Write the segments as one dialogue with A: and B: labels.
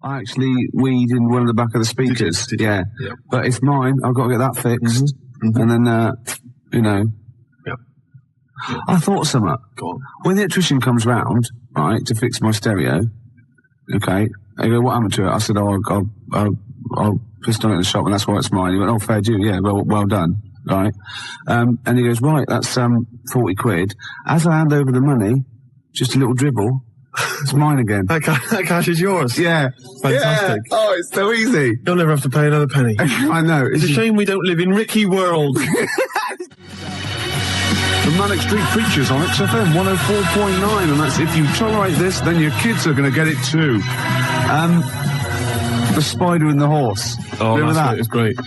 A: I actually weed in one of the back of the speakers.
B: Did you?
A: Yeah.
B: Yeah.
A: But it's mine. I've got to get that fixed.
B: Mm-hmm.
A: And then, you know.
B: Yeah.
A: I thought something.
B: Go on.
A: When the electrician comes round, right, to fix my stereo, okay, they go, what happened to it? I said, oh, I'll pissed on it in the shop and that's why it's mine. He went, oh, fair due. Yeah, well done. Right. And he goes, right, that's 40 quid. As I hand over the money, just a little dribble, it's mine again.
B: That cash is yours.
A: Yeah.
B: Fantastic.
A: Yeah. Oh, it's so easy.
B: You'll never have to pay another penny.
A: I know.
B: It's a shame we don't live in Ricky world.
A: The Manic Street Preachers on XFM 104.9, and that's if you tolerate this, then your kids are going to get it too. The Spider and the Horse.
B: Oh,
A: remember that?
B: It's great.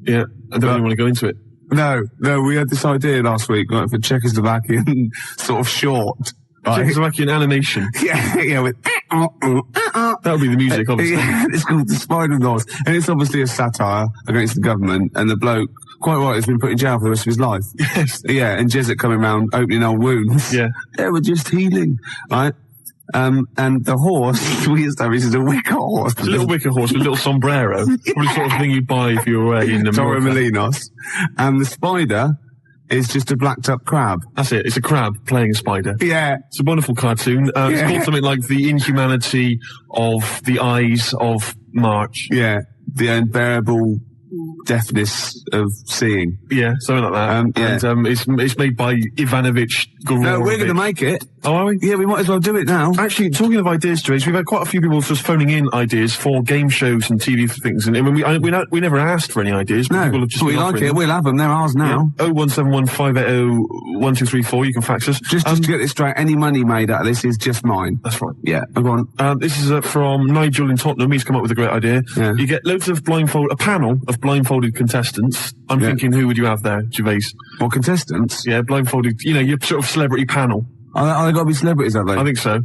B: Yeah, I don't really want to go into it.
A: No, we had this idea last week, like, for Czechoslovakian sort of short. Right?
B: Czechoslovakian animation.
A: Yeah, with...
B: That would be the music, obviously.
A: Yeah, it's called The Spider and the Horse, and it's obviously a satire against the government, and the bloke, quite right, has been put in jail for the rest of his life.
B: Yes.
A: Yeah, and Jesuit coming around opening old wounds.
B: Yeah.
A: Yeah, we're just healing, right? And the horse, we established, is a wicker horse.
B: It's a little wicker horse with a little sombrero. Probably the sort of thing you'd buy if you were away in
A: Torre
B: America.
A: Molinos. And the spider is just a blacked up crab.
B: That's it. It's a crab playing a spider.
A: Yeah.
B: It's a wonderful cartoon. It's called something like The Inhumanity of the Eyes of March.
A: Yeah. The unbearable deafness of seeing.
B: Yeah, something like that.
A: Yeah.
B: And it's made by Ivanovich Gororovich.
A: No, we're going to make it.
B: Oh, are we?
A: Yeah, we might as well do it now.
B: Actually, talking of ideas, Gervais, we've had quite a few people just phoning in ideas for game shows and TV things, and we never asked for any ideas.
A: No,
B: people have just
A: but we like it. We'll have them. They're ours now.
B: Yeah. 0171 580 1234. You can fax us.
A: Just to get this straight, any money made out of this is just mine.
B: That's right.
A: Yeah, go on.
B: This is from Nigel in Tottenham. He's come up with a great idea.
A: Yeah.
B: You get loads of a panel of blindfolded contestants. I'm thinking, who would you have there, Gervais?
A: What, contestants?
B: Yeah, blindfolded. You know, your sort of celebrity panel.
A: Are they got to be celebrities, have they?
B: I think so.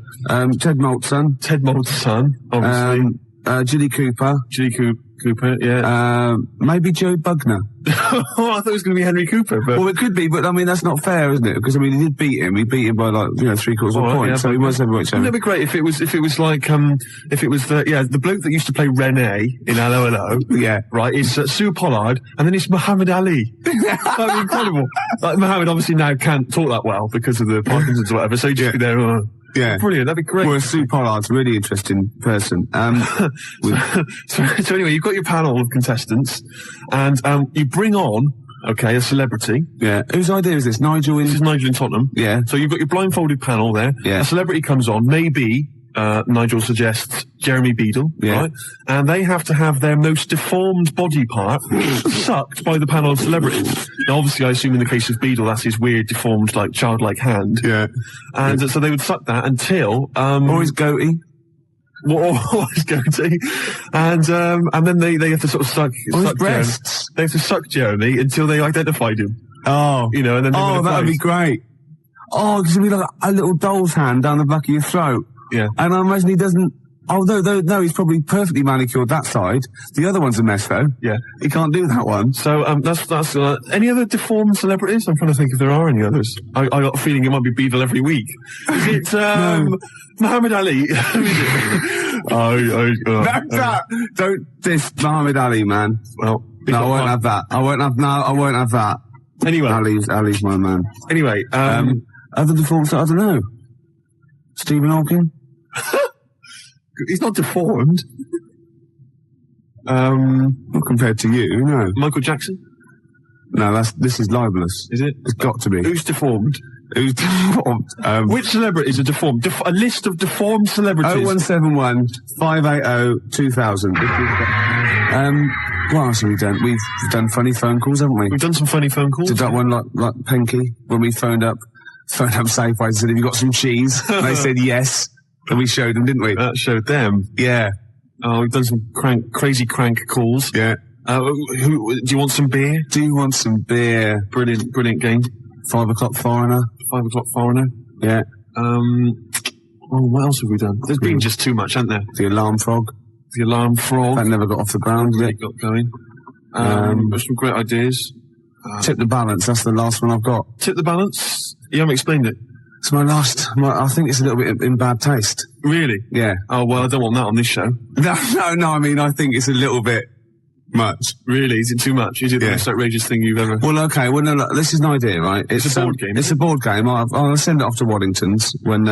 A: Ted Malt's son.
B: Ted Malt's son, obviously.
A: Jilly Cooper.
B: Cooper, yeah.
A: Maybe Joe Bugner.
B: Oh, I thought it was going to be Henry Cooper. But...
A: Well, it could be, but I mean, that's not fair, isn't it? Because, I mean, he did beat him. He beat him by, like, 3/4 of a point,
B: yeah,
A: so he was heavyweight champion.
B: Wouldn't it be great if it was the bloke that used to play Rene in Hello Hello?
A: Yeah.
B: Right, is Sue Pollard, and then it's Muhammad Ali. That'd be incredible. Like, Muhammad obviously now can't talk that well because of the Parkinson's or whatever, so he'd just be there,
A: yeah.
B: Brilliant, that'd be great.
A: Well, Sue Pollard's a really interesting person.
B: So anyway, you've got your panel of contestants, and you bring on, a celebrity.
A: Yeah. Whose idea is this?
B: This is Nigel in Tottenham.
A: Yeah.
B: So you've got your blindfolded panel there.
A: Yeah.
B: A celebrity comes on, maybe, Nigel suggests Jeremy Beadle,
A: yeah.
B: Right? And they have to have their most deformed body part sucked by the panel of celebrities. Now, obviously, I assume in the case of Beadle, that's his weird, deformed, like, childlike hand.
A: Yeah.
B: And so they would suck that until...
A: or his goatee.
B: Or his goatee. And then they have to sort of suck
A: his breasts.
B: They have to suck Jeremy until they identified him.
A: Oh.
B: You know, and then...
A: Oh, that would be great. Oh, because it'd be like a little doll's hand down the back of your throat.
B: Yeah.
A: And I imagine he doesn't... Oh, no, he's probably perfectly manicured that side. The other one's a mess, though.
B: Yeah.
A: He can't do that one.
B: So, that's any other deformed celebrities? I'm trying to think if there are any others. I got a feeling it might be Beadle every week. Is it, Muhammad Ali?
A: Don't diss Muhammad Ali, man.
B: Well,
A: no, I won't have that. I won't have that.
B: Anyway.
A: Ali's my man.
B: Anyway,
A: other deformed, I don't know. Stephen Hawking?
B: He's not deformed.
A: Not compared to you, no.
B: Michael Jackson?
A: No, this is libelous.
B: Is it?
A: It's got to be.
B: Who's deformed?
A: Who's deformed?
B: Which celebrities are deformed? A list of deformed celebrities.
A: 0171 580 2000. What else have we done? We've done funny phone calls, haven't we?
B: We've done some funny phone calls.
A: Did that one like Pinky when we phoned up Safeway and said, have you got some cheese? And they said yes. And we showed them, didn't we?
B: That showed them.
A: Yeah.
B: Oh, we've done some crazy crank calls.
A: Yeah.
B: Do you want some beer?
A: Do you want some beer?
B: Brilliant game.
A: 5 o'clock foreigner.
B: 5 o'clock foreigner.
A: Yeah.
B: What else have we done? There's been just too much, hasn't there?
A: The alarm frog.
B: The alarm frog.
A: That never got off the ground yet.
B: Got going. There's some great ideas.
A: Tip the balance. That's the last one I've got.
B: Tip the balance? You haven't explained it.
A: It's I think it's a little bit in bad taste.
B: Really?
A: Yeah.
B: Oh, well, I don't want that on this show.
A: No, I mean, I think it's a little bit much.
B: Really? Is it too much? Is it the most outrageous thing you've ever...
A: Well, okay, well, no, look, this is an idea, right?
B: It's a board game.
A: It's a board game. I'll send it off to Waddington's when,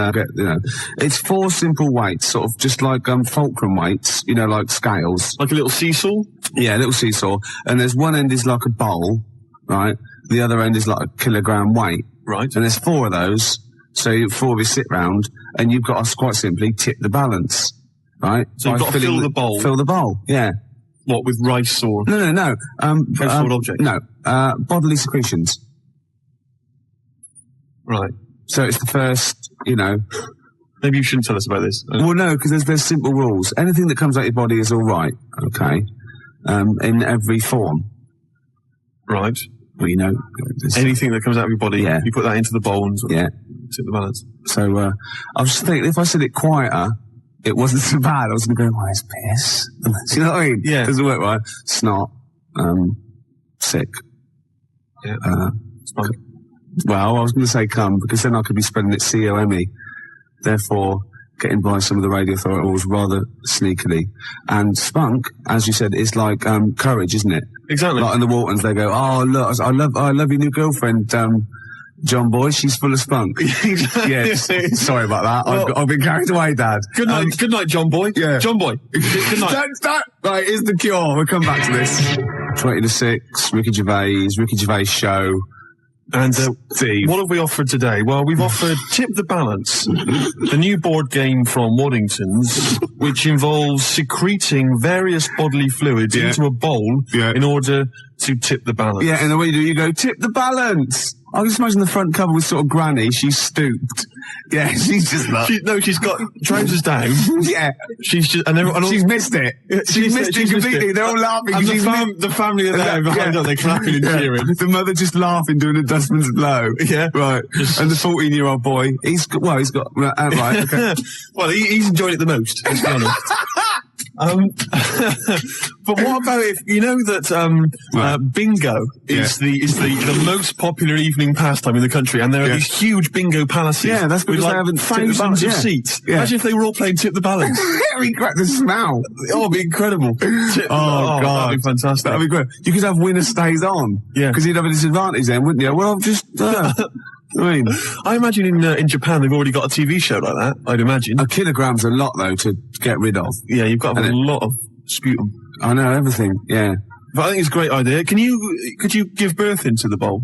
A: it's 4 simple weights, sort of just like, fulcrum weights, like scales.
B: Like a little seesaw?
A: Yeah, a little seesaw. And there's one end is like a bowl, right? The other end is like a kilogram weight.
B: Right.
A: And there's 4 of those. So 4 of you sit round, and you've got to quite simply tip the balance, right?
B: So you've got to fill the bowl.
A: Fill the bowl, yeah.
B: What, with rice or...
A: No.
B: Household object?
A: No, bodily secretions.
B: Right.
A: So it's the first,
B: Maybe you shouldn't tell us about this.
A: Well, no, because there's simple rules. Anything that comes out your body is all right, okay, in every form.
B: Right.
A: Well,
B: anything that comes out of your body,
A: yeah.
B: You put that into the bowl and
A: yeah.
B: tip the balance.
A: So, I was just thinking, if I said it quieter, it wasn't so bad. I was going to go, why is piss? Do you know what I mean?
B: Yeah.
A: Doesn't work right. Snot, sick.
B: Yeah.
A: Spunk. Well, I was going to say cum, because then I could be spelling it C-O-M-E. Therefore, getting by some of the radio authorities rather sneakily. And spunk, as you said, is like courage, isn't it?
B: Exactly.
A: Like in the Waltons, they go, oh, look, I love your new girlfriend, John Boy, she's full of spunk. Yeah, sorry about that.
B: Well,
A: I've been carried away, Dad.
B: Good night, John Boy.
A: Yeah.
B: John Boy. Good night.
A: Don't. Right, here's the cure. We'll come back to this. 20 to 6, Ricky Gervais Show.
B: And
A: Steve.
B: What have we offered today? Well, we've offered Tip the Balance, the new board game from Waddington's, which involves secreting various bodily fluids into a bowl in order to tip the balance.
A: Yeah, and the way you do, you go, tip the balance. I just imagine the front cover with sort of Granny. She's stooped. Yeah, she's just like...
B: She's got trousers down.
A: Yeah.
B: She's just...
A: she's missed it. She's missed it completely. They're all laughing.
B: And the family are there behind her. They're clapping and cheering.
A: The mother just laughing, doing a dustman's blow. Yeah. Right. And the 14-year-old boy, he's got... Right, okay.
B: Well, he's enjoyed it the most, let's be honest. But what about if you know that bingo is the most popular evening pastime in the country, and there are these huge bingo palaces.
A: Yeah, that's because
B: with
A: they haven't
B: thousands of seats. Yeah. Imagine if they were all playing Tip the Balance.
A: Very great. The smell.
B: Oh, it'd be incredible.
A: God,
B: that'd be fantastic.
A: That'd be great. You could have winner stays on.
B: Yeah,
A: because you'd have a disadvantage then, wouldn't you? Well, I've just.
B: I imagine in Japan they've already got a TV show like that. I'd imagine.
A: A kilogram's a lot though to get rid of.
B: Yeah, you've got to have a lot of sputum.
A: I know everything. Yeah,
B: but I think it's a great idea. Could you give birth into the bowl?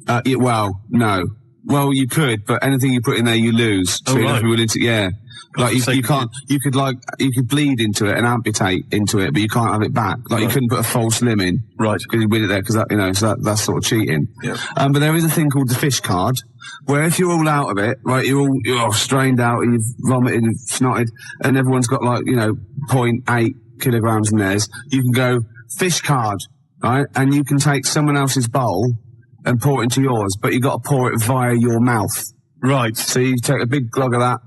A: Well, no. Well, you could, but anything you put in there, you lose. So
B: you
A: have to be willing to. Yeah. Like you can't. You could bleed into it and amputate into it, but you can't have it back. Like you couldn't put a false limb in,
B: right?
A: Because you win it there, because so that's sort of cheating.
B: Yeah.
A: But there is a thing called the fish card, where if you're all out of it, right, you're all strained out, and you've vomited and snotted, and everyone's got 0.8 kilograms in theirs. You can go fish card, right, and you can take someone else's bowl and pour it into yours, but you got to pour it via your mouth.
B: Right.
A: So you take a big glug of that,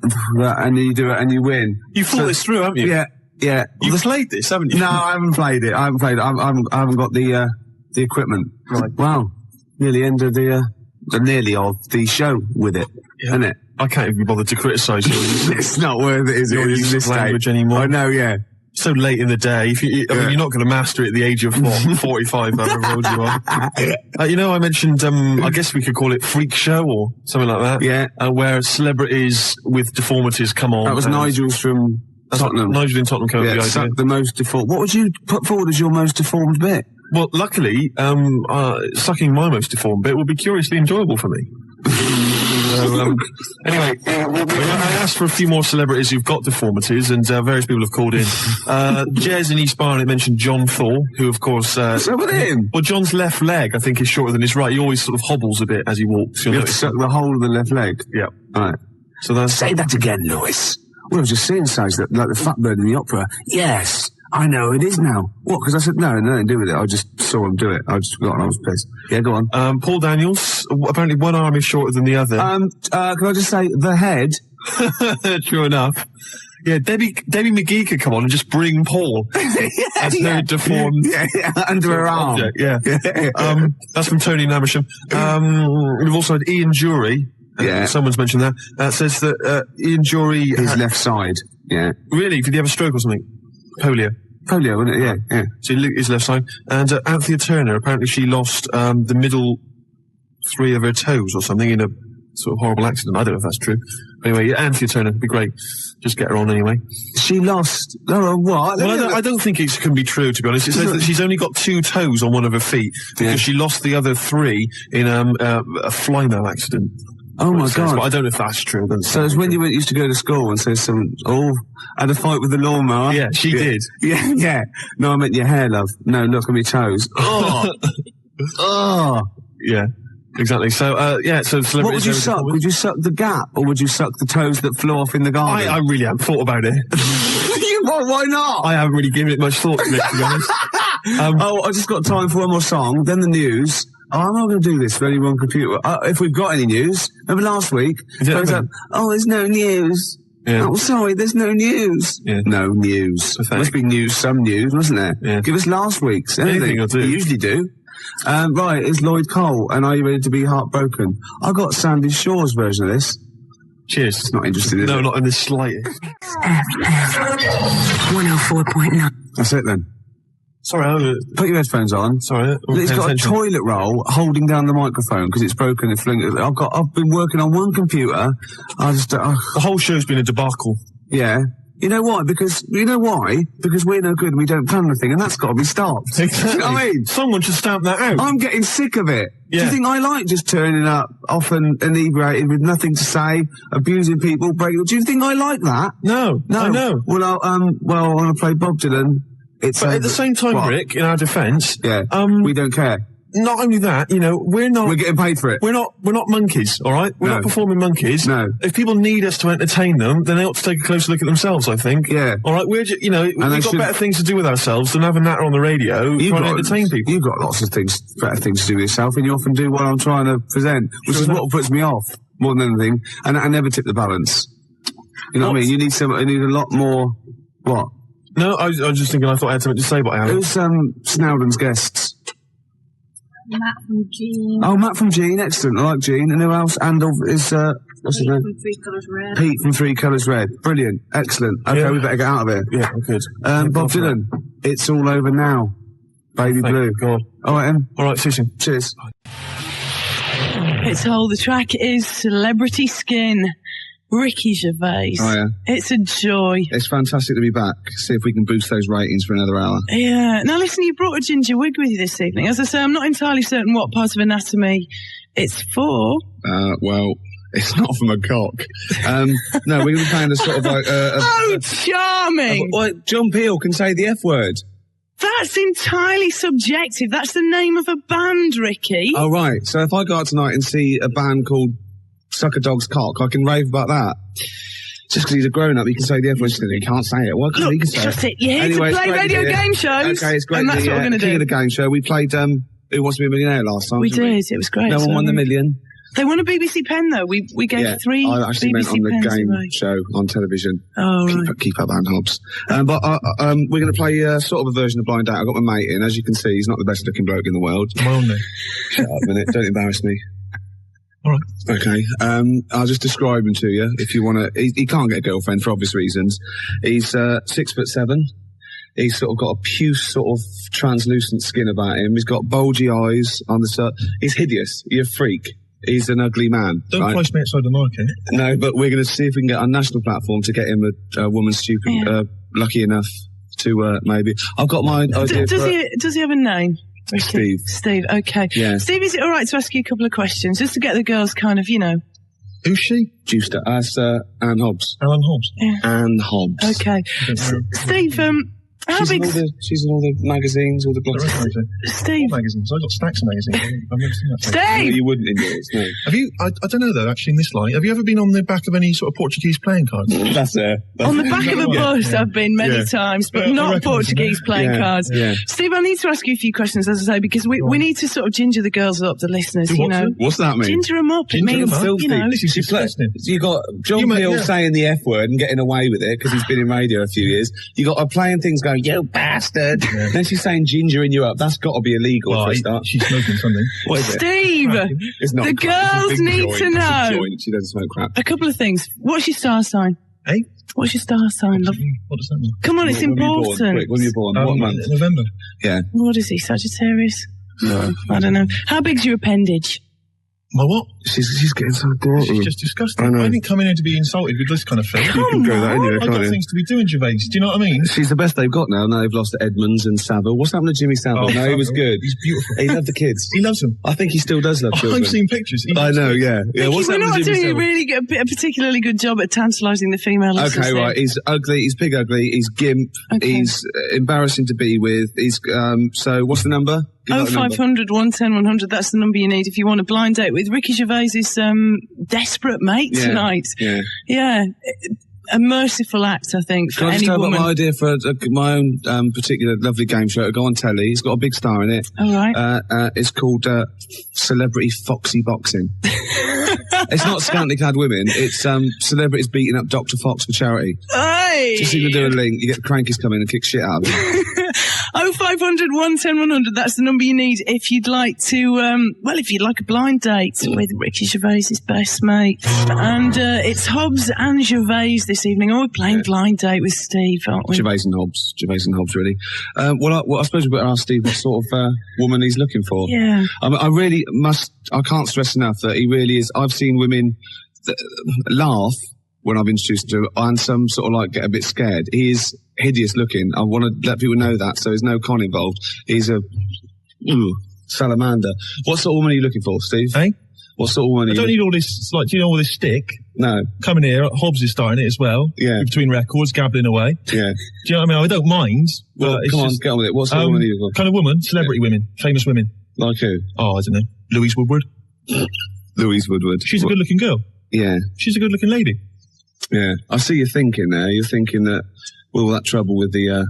A: and you do it, and you win.
B: You thought this through, haven't you?
A: Yeah.
B: You've played this, haven't you?
A: No, I haven't played it. I haven't got the equipment.
B: Right.
A: Wow. Nearly end of nearly of the show with it, isn't it?
B: I can't even be bothered to criticise you.
A: It's not worth it, is it?
B: Your use of language anymore.
A: I know, yeah.
B: So late in the day. I mean, you're not going to master it at the age of 45, however old you are. I mentioned, I guess we could call it Freak Show or something like that.
A: Yeah.
B: Where celebrities with deformities come on.
A: That was Nigel's from Tottenham.
B: Nigel in Tottenham came up with the idea.
A: The most deformed. What would you put forward as your most deformed bit?
B: Well, luckily, sucking my most deformed bit will be curiously enjoyable for me. Anyway, I asked for a few more celebrities who've got deformities, and various people have called in. Jez in East Barnet mentioned John Thor, who, of course...
A: What's up with him?
B: Well, John's left leg, I think, is shorter than his right. He always sort of hobbles a bit as he walks.
A: You have to suck the whole of the left leg?
B: Yeah.
A: All right.
B: So that's...
A: Say that again, Lewis. Well, I was just saying, like the fat bird in the opera. Yes. I know it is now. What? Because I said, no, nothing to do with it. I just saw him do it. I just forgot and I was pissed. Yeah, go on.
B: Paul Daniels, apparently one arm is shorter than the other.
A: Can I just say, the head?
B: True enough. Yeah, Debbie McGee could come on and just bring Paul as her deformed...
A: Yeah, under her arm.
B: Object, yeah. That's from Tony Namersham. We've also had Ian Jury,
A: Yeah.
B: Someone's mentioned that. Says that Ian Jury...
A: His left side. Yeah.
B: Really? Did he have a stroke or something? Polio,
A: wasn't it? Yeah, yeah.
B: So his left side. And Anthea Turner, apparently she lost the middle 3 of her toes or something in a sort of horrible accident. I don't know if that's true. Anyway, yeah, Anthea Turner would be great. Just get her on anyway.
A: She lost... Oh, what?
B: Well, I don't think it can be true, to be honest. It says that she's only got 2 toes on one of her feet because she lost the other 3 in a fly-mail accident.
A: Oh my God!
B: But I don't know if that's true.
A: So it's when you used to go to school and say had a fight with the lawnmower.
B: Yeah, she did.
A: Yeah, yeah. No, I meant your hair, love. No, look at me toes. Oh, oh.
B: Yeah, exactly. So so celebrities.
A: What would you suck? Would you suck the gap, or would you suck the toes that flew off in the garden?
B: I really haven't thought about it.
A: Why not?
B: I haven't really given it much thought to it, to be honest.
A: I just got time for one more song, then the news. Oh, I'm not going to do this for any one computer. If we've got any news. Remember last week? There's no news.
B: Yeah.
A: Oh, sorry, there's no news.
B: Yeah.
A: No news. Must be news, some news, wasn't there?
B: Yeah.
A: Give us last week's.
B: Anything will do.
A: You usually do. Right, it's Lloyd Cole, and Are You Ready to Be Heartbroken? I got Sandy Shaw's version of this.
B: Cheers.
A: It's not interesting, is it?
B: No, not in the slightest.
C: 104.9.
A: That's it then.
B: Sorry,
A: put your headphones on.
B: Sorry,
A: it's got a toilet roll holding down the microphone because it's broken and flinging. I've been working on one computer.
B: The whole show's been a debacle.
A: Yeah. You know why? Because we're no good and we don't plan anything, and that's got to be stopped.
B: Exactly.
A: You know what I mean?
B: Someone should stamp that out.
A: I'm getting sick of it.
B: Yeah.
A: Do you think I like just turning up often inebriated with nothing to say, abusing people, breaking? Do you think I like that?
B: No. I know.
A: Well, I want to play Bob Dylan.
B: But at the same time, Rick, in our defence,
A: we don't care.
B: Not only that, we're
A: getting paid for it.
B: We're not monkeys, all right? We're not performing monkeys.
A: No.
B: If people need us to entertain them, then they ought to take a closer look at themselves, I think.
A: Yeah.
B: All right, we've got better things to do with ourselves than have a natter on the radio trying to entertain people.
A: You've got lots of better things to do with yourself, and you often do what I'm trying to present, which is what puts me off more than anything. And I never tip the balance. You know what I mean? You need a lot more. What?
B: No, I was just thinking. I thought I had something to say, but I haven't.
A: Who's Snowden's guests?
C: Matt from Gene.
A: Oh, Matt from Gene, excellent. I like Gene. And who else? And is what's his name?
C: From 3 Colours Red.
A: Pete from 3 Colours Red. Brilliant, excellent. Okay, we better get out of here.
B: Yeah, good.
A: Bob Dylan, It's All Over Now. Baby Blue.
B: God.
A: All right, Em.
B: All right, see you soon.
A: Cheers.
D: It's all. The track is Celebrity Skin. Ricky Gervais.
A: Oh, yeah.
D: It's a joy.
A: It's fantastic to be back. See if we can boost those ratings for another hour.
D: Yeah. Now listen, you brought a ginger wig with you this evening. As I say, I'm not entirely certain what part of anatomy it's for.
A: Well, it's not from a cock. No, we're going to be playing a sort of like...
D: oh, charming!
A: John Peel can say the F word.
D: That's entirely subjective. That's the name of a band, Ricky.
A: Oh, right. So if I go out tonight and see a band called Suck a Dog's Cock, I can rave about that. Just because he's a grown-up, he can say the F word. He can't say it. Why can't he say it?
D: You're here to play radio game shows.
A: Okay, it's great.
D: And that's what we're going to do.
A: The game show. We played Who Wants to Be a Millionaire last time.
D: We did. It was great.
A: No one won the million.
D: They won a BBC pen, though. We gave 3
A: I actually
D: BBC
A: meant on the
D: pens
A: game
D: away.
A: show on television.
D: Oh, right.
A: Keep up, Ann Hobbs. But we're going to play sort of a version of Blind Date. I've got my mate in. As you can see, he's not the best looking bloke in the world.
B: My own name.
A: Shut up a minute. Don't embarrass me.
B: All right.
A: Okay. I'll just describe him to you if you want to. He can't get a girlfriend for obvious reasons. He's 6'7". He's sort of got a puce sort of translucent skin about him. He's got bulgy eyes on the side. He's hideous. He's a freak. He's an ugly man.
B: Don't place me outside the market.
A: No, but we're going to see if we can get on national platform to get him a woman lucky enough to maybe. I've got my idea.
D: Does he have a name?
A: Steve.
D: Steve, okay.
A: Yeah.
D: Steve, is it all right to ask you a couple of questions, just to get the girls kind of,
B: Who's she?
A: Juicer. Ann Hobbs.
B: Alan Hobbs.
D: Yeah.
A: Ann Hobbs.
D: Okay. Steve, how big...
A: She's in all the magazines, all the blogs.
D: Steve.
B: All magazines. I've got stacks of magazines. I've never seen that.
D: Steve!
A: No, you wouldn't in yours, no.
B: Have you, I don't know though, actually in this light, have you ever been on the back of any sort of Portuguese playing cards?
A: That's it.
D: On the back of a bus, I've been many times, but not Portuguese playing cards.
A: Yeah.
D: Steve, I need to ask you a few questions, as I say, because we need to sort of ginger the girls up, the listeners,
A: What's that mean?
D: Ginger them up.
B: Ginger
D: it means,
B: them up?
A: This is disgusting. You got John Peel saying the F word and getting away with it because he's been in radio a few years. You got playing things go going, you bastard. Then she's saying gingering you up. That's got to be illegal for a start.
B: She's smoking something.
A: What is it?
D: Steve,
A: It's not
D: the
A: crap.
D: girls
A: It's a big
D: need
A: joint.
D: to
A: It's a
D: know
A: joint. She doesn't smoke crap.
D: a couple of things. What's your star sign?
B: Hey?
D: What's your star sign, love?
B: What does that mean?
D: Come on, it's
A: When were you born?
D: important.
A: Quick, when were you born? What month?
B: November.
A: Yeah.
D: What is he, Sagittarius? No, I don't know. How big's your appendage?
B: My what?
A: She's getting so dirty.
B: She's just disgusting.
A: I know.
B: I didn't come in here to be insulted with this kind of thing.
A: You can go that anyway,
B: I've
A: can't
B: got
A: you?
B: things to be doing, Gervais. Do you know what I mean?
A: She's the best they've got now. Now they've lost to Edmonds and Savile. What's happened to Jimmy Savile? No, he was good.
B: He's beautiful.
A: He loved the kids.
B: He loves them.
A: I think he still does love children.
B: I've seen pictures.
A: I know, yeah.
D: Vicky,
A: What's
D: we're
A: happened
D: not
A: to Jimmy
D: doing a
A: Savile?
D: really good, a particularly good job at tantalising the female listeners.
A: Okay, right. He's ugly. He's pig ugly. He's gimp.
D: Okay.
A: He's embarrassing to be with. He's so. What's the number? Give out the number.
D: 0500 110 100. That's the number you need if you want a blind date with Ricky Gervais's desperate mate
A: Yeah,
D: tonight.
A: Yeah.
D: Yeah. A merciful act, I think, for
A: Can I just
D: any
A: tell about
D: woman.
A: my idea for my own particular lovely game show? It'll go on telly. It's got a big star in it.
D: All right.
A: It's called Celebrity Foxy Boxing. It's not scantily clad women. It's celebrities beating up Dr. Fox for charity.
D: Hey!
A: Just even do a link. You get the crankies come in and kick shit out of them.
D: 0500 110 100. That's the number you need if you'd like to, if you'd like a blind date with Ricky Gervais's best mate. And it's Hobbs and Gervais this evening. Oh, we're playing blind date with Steve, aren't we?
A: Gervais and Hobbs, really. I suppose we've got to ask Steve what sort of woman he's looking for.
D: Yeah.
A: I can't stress enough that he really is. I've seen women laugh when I've introduced him to him, and some sort of like get a bit scared. He is hideous looking. I want to let people know that, so there's no con involved. He's a salamander. What sort of woman are you looking for, Steve?
B: Hey?
A: What sort of woman are
B: I
A: you
B: don't need all this, do you know all this stick?
A: No.
B: Coming here, Hobbs is starting it as well.
A: Yeah.
B: Between records, gabbling away.
A: Yeah.
B: Do you know what I mean? I don't mind.
A: Well,
B: but it's
A: come on,
B: just,
A: get on with it. What sort of woman are you looking for?
B: kind of woman, celebrity women, famous women.
A: Like who?
B: Oh, I don't know. Louise Woodward.
A: Louise Woodward.
B: She's a good-looking girl.
A: Yeah.
B: She's a good-looking lady.
A: Yeah. I see you thinking there. You're thinking that with all that trouble with the,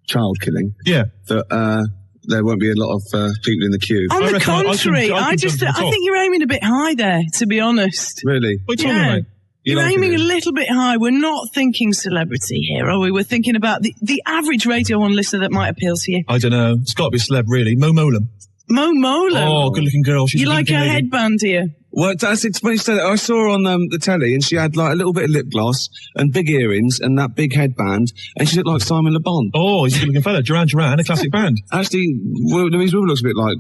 A: child killing,
B: Yeah.
A: that, there won't be a lot of people in the queue.
D: On the
B: reckon I
D: contrary,
B: can
D: I
B: jump to the top.
D: think you're aiming a bit high there, to be honest.
A: Really?
B: What are you
D: Yeah.
B: talking about?
A: You
D: You're
A: like
D: aiming
A: it?
D: a little bit high. We're not thinking celebrity here, are we? We're thinking about the average Radio 1 listener that might appeal to you.
B: I don't know. It's got to be a celeb, really. Mo Molam.
D: Mo Mola.
B: Oh, good-looking girl. She's
D: You
B: a
D: like her
B: good-looking lady.
D: headband, do you?
A: Well, it's funny you said that. I saw her on the telly, and she had like a little bit of lip gloss and big earrings and that big headband, and she looked like Simon Le Bon.
B: Oh, he's a good-looking fella. Duran, a classic band.
A: Actually, Louise Woodward looks a bit like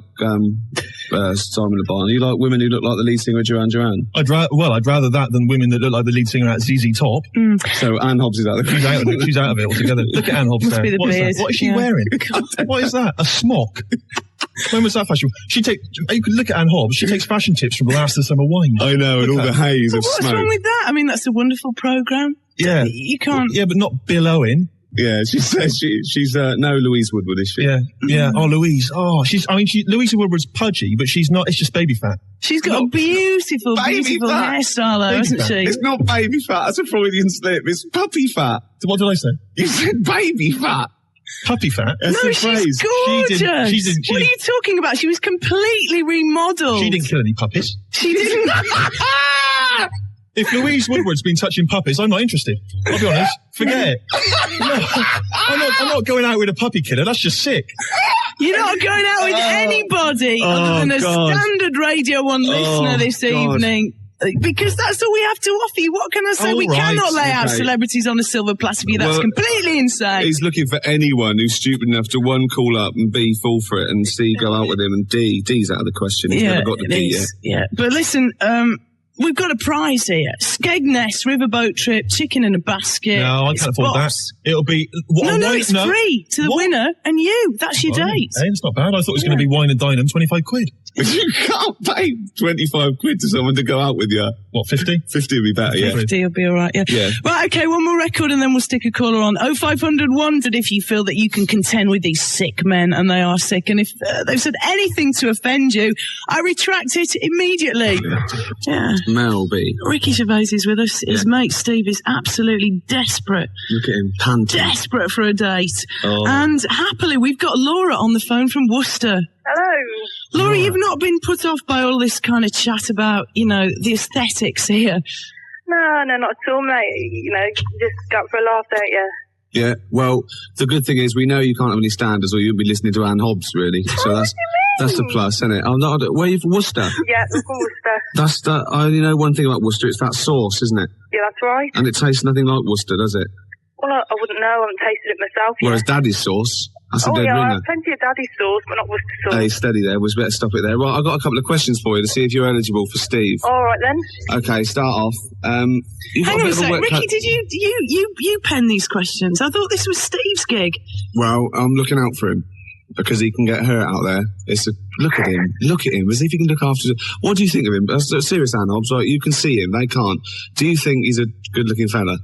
A: Simon Le Bon. You like women who look like the lead singer of Duran?
B: I'd rather that than women that look like the lead singer at ZZ Top.
A: So Anne Hobbs is out there.
B: She's out of it. She's out of it altogether. Look at Anne Hobbs
D: Must
B: there.
D: be the
B: What is
D: beard.
B: that? What is she
D: Yeah.
B: wearing? What is that? A smock? When was that fashion? You could look at Anne Hobbs. She takes fashion tips from the last of the summer wine.
A: I know, and all the haze of
D: What's wrong
A: smoke.
D: with that? I mean, that's a wonderful programme.
B: Yeah.
D: You can't...
B: Yeah, but not Bill Owen.
A: Yeah, she says she's no Louise Woodward, is she?
B: Yeah, yeah. Oh, Louise. Oh, Louise Woodward's pudgy, but she's not. It's just baby fat.
D: She's got a beautiful,
A: baby
D: beautiful
A: fat.
D: hairstyle, though,
B: Baby
D: hasn't
B: fat.
D: she?
A: It's not baby fat. That's a Freudian slip. It's puppy fat.
B: What did I say?
A: You said baby fat.
B: Puppy fat.
A: That's
D: No,
A: the
D: she's
A: phrase.
D: gorgeous.
B: She didn't-
D: What are you talking about? She was completely remodelled.
B: She didn't kill any puppies.
D: She didn't.
B: If Louise Woodward's been touching puppies, I'm not interested. I'll be honest. Forget it. No, I'm not going out with a puppy killer. That's just sick.
D: You're not going out with anybody other than a
A: God.
D: standard Radio 1 listener this
A: God.
D: evening. Because that's all we have to offer you. What can I say?
B: All
D: We
B: right,
D: cannot lay out
A: okay.
D: celebrities on a silver platter for you. That's
A: Well,
D: completely insane.
A: He's looking for anyone who's stupid enough to one, call up, and B, fall for it, and C, go out with him, and D's out of the question. He's never got the
D: it
A: D
D: is. Yeah. But listen, we've got a prize here. Skegness riverboat trip, chicken in a basket.
B: No, I
D: It's
B: can't afford that.
D: boss.
B: It'll be...
D: No, it's free to the
B: What?
D: winner and you. That's your date.
B: Hey, it's not bad. I thought it was going to be wine and dine them, 25 quid.
A: You can't pay 25 quid to someone to go out with you.
B: What, 50?
A: 50 would be better, yeah.
D: 50 will be all right, yeah.
A: Yeah.
D: Right, okay, one more record and then we'll stick a caller on. 0500 100 if you feel that you can contend with these sick men, and they are sick. And if they've said anything to offend you, I retract it immediately. Yeah.
A: Mel B.
D: Ricky Gervais is with us. His mate Steve is absolutely desperate.
A: Look at him panting.
D: Desperate for a date.
A: Oh.
D: And happily, we've got Laura on the phone from Worcester.
C: Hello.
D: Laura, you've not been put off by all this kind of chat about, the aesthetics here.
C: No, not at all, mate. Just go out for a laugh, don't you?
A: Yeah, well, the good thing is we know you can't have any standards or you'll be listening to Anne Hobbs, really. So that's a plus, isn't it? I'm not. Where are you from? Worcester?
C: Yeah, we're from Worcester.
A: I only know one thing about Worcester. It's that sauce, isn't it?
C: Yeah, that's right.
A: And it tastes nothing like Worcester, does it?
C: Well, I wouldn't know. I haven't tasted it myself yet.
A: Whereas Daddy's sauce, that's a dead
C: I
A: ringer.
C: have plenty of Daddy's sauce, but not Worcester sauce.
A: Hey, steady there. We better stop it there. Right, I've got a couple of questions for you to see if you're eligible for Steve.
C: All right, then.
A: Okay, start off. You've got
D: Hang on a
A: bit of
D: sec,
A: wet
D: Ricky, did you pen these questions? I thought this was Steve's gig.
A: Well, I'm looking out for him because he can get hurt out there. Look at him, as if he can look after. What do you think of him? That's serious, Anne Hobbs. Like, you can see him, they can't. Do you think he's a good-looking fella?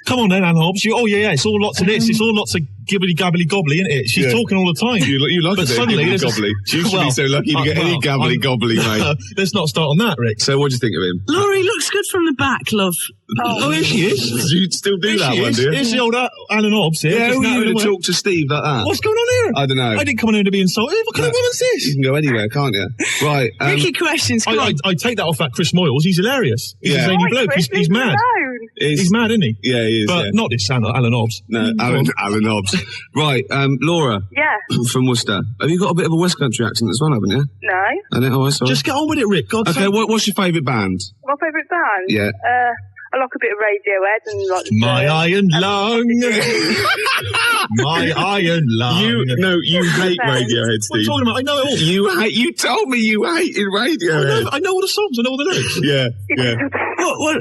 B: Come on then, Anne Hobbs. It's all lots of this. It's all lots of gibbly gobbly, isn't it? She's talking all the time.
A: You like
B: but
A: it,
B: suddenly
A: gibbly gobbly. You should be so lucky to get any gabbly gobbly, mate.
B: Let's not start on that, Rick.
A: So what do you think of him?
D: Laurie looks good from the back, love.
B: Oh, here she is.
A: Do you still do that one, do you?
B: Here's the old Anne Hobbs here.
A: Yeah, who are you going to talk to Steve like that?
B: What's going on here?
A: I don't know.
B: I didn't come in here to be insulted. What kind of woman's this?
A: You can go anywhere, can't you? Right.
D: Ricky, questions, come on.
B: I take that off that Chris Moyles. He's hilarious. He's a zany bloke. He's mad. He's mad, isn't he?
A: Yeah, he is.
B: But not this Alan Hobbs.
A: No, Alan Hobbs. Right, Laura.
C: Yeah.
A: From Worcester. Have you got a bit of a West Country accent as well, haven't you?
C: No.
A: Sorry.
B: Just get on with it, Rick. God's sake.
A: What's your favourite band?
C: My favourite band?
A: Yeah.
C: I like a bit of Radiohead and like...
B: My Iron Lung. My Iron Lung.
A: You hate Radiohead, Steve.
B: What are you talking about? I know it all.
A: You told me you hated Radiohead.
B: I know all the songs. I know all the lyrics.
A: Yeah.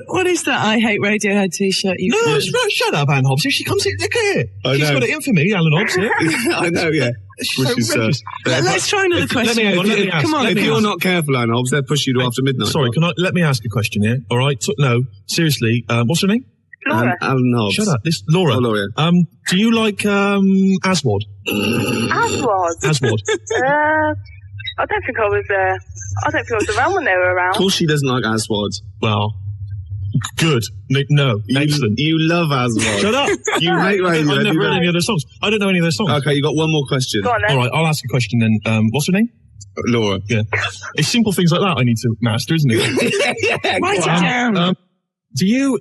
D: What is that I Hate Radiohead t-shirt you
B: No, shut up, Anne Hobbs. If she comes in, look at here. She's got it in for me, Alan Hobbs. Yeah.
A: I know, yeah.
B: Which is,
D: let's try another question.
B: Let me ask.
D: Come on,
A: if you're not careful, Anne Hobbs, they'll push you to after midnight.
B: Sorry, let me ask a question here? All right? No, seriously. What's her name?
C: Laura.
A: Alan Hobbs.
B: Shut up. This Laura.
A: Oh, Laura.
B: Do you like Aswad?
C: Aswad? I don't think I was around when they were around.
A: Of course she doesn't like Aswad.
B: Well, good. No, excellent.
A: You love Aswad.
B: Shut up.
A: You hate Radiohead.
B: I've never heard any of their songs. I don't know any of their songs.
A: Okay, you got one more question.
C: Go on, then.
B: All right, I'll ask a question then. What's her name?
A: Laura.
B: Yeah. It's simple things like that I need to master, isn't it?
D: Write it down.
B: Do you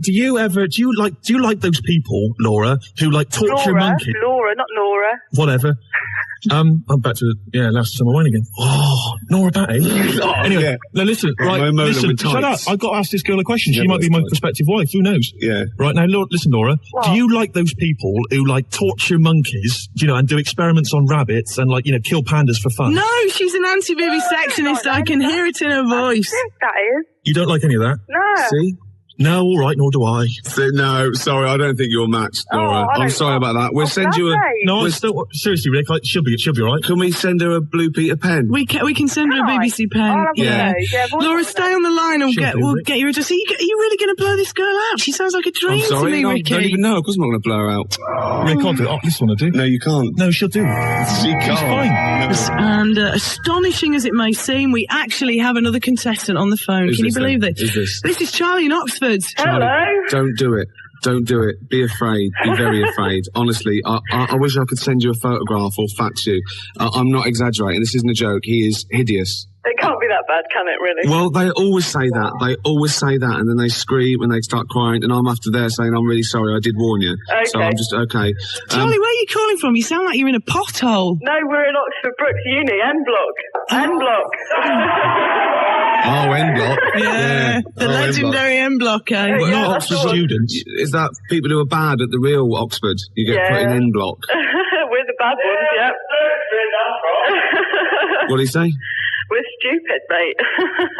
B: like those people, Laura, who like torture monkeys?
C: Laura, not Nora.
B: Whatever. I'm back to last summer wine again. Oh, Nora Batty. Anyway,
A: yeah.
B: now listen, shut up. I've got to ask this girl a question. She might be my prospective wife. Who knows?
A: Yeah.
B: Right now, listen, Laura. What? Do you like those people who like torture monkeys, and do experiments on rabbits and kill pandas for fun?
D: No, she's an anti-vivisectionist. I can hear it in her voice.
C: That is.
B: You don't like any of that?
C: No.
A: See?
B: No, all right, nor do I.
A: No, sorry, I don't think you're matched, Laura. I'm sorry about that. We'll send you a...
B: No, seriously, Rick, she'll be all right.
A: Can we send her a Blue Peter pen?
D: We can send her a BBC pen.
A: Yeah.
D: Laura, stay on the line and we'll get your address. Are you really going to blow this girl out? She sounds like a dream to me, Ricky.
A: I don't even know. Of course I'm not going to blow her out.
B: Rick, I'll do it. Oh, this one I do.
A: No, you can't.
B: No, she'll do.
A: She can't.
B: It's fine.
A: No.
D: And astonishing as it may seem, we actually have another contestant on the phone. Can you believe this?
A: Who's this?
D: This is Charlie in Oxford.
C: Hello.
A: Don't do it. Don't do it. Be afraid. Be very afraid. Honestly, I wish I could send you a photograph or fax you. I'm not exaggerating. This isn't a joke. He is hideous.
C: It can't be that bad, can it, really?
A: Well, they always say that. They always say that, and then they scream and they start crying, and I'm after there saying, I'm really sorry, I did warn you.
C: Okay.
A: So I'm just, okay.
D: Charlie, where are you calling from? You sound like you're in a pothole.
C: No, we're in Oxford Brookes Uni, N Block. N Block.
A: Oh, N Block.
D: Yeah, the legendary M Block, eh?
A: Well,
B: Not Oxford students.
A: Is that people who are bad at the real Oxford? You get put in N Block.
C: We're the bad ones, yep.
A: What do you say?
C: We're stupid, mate.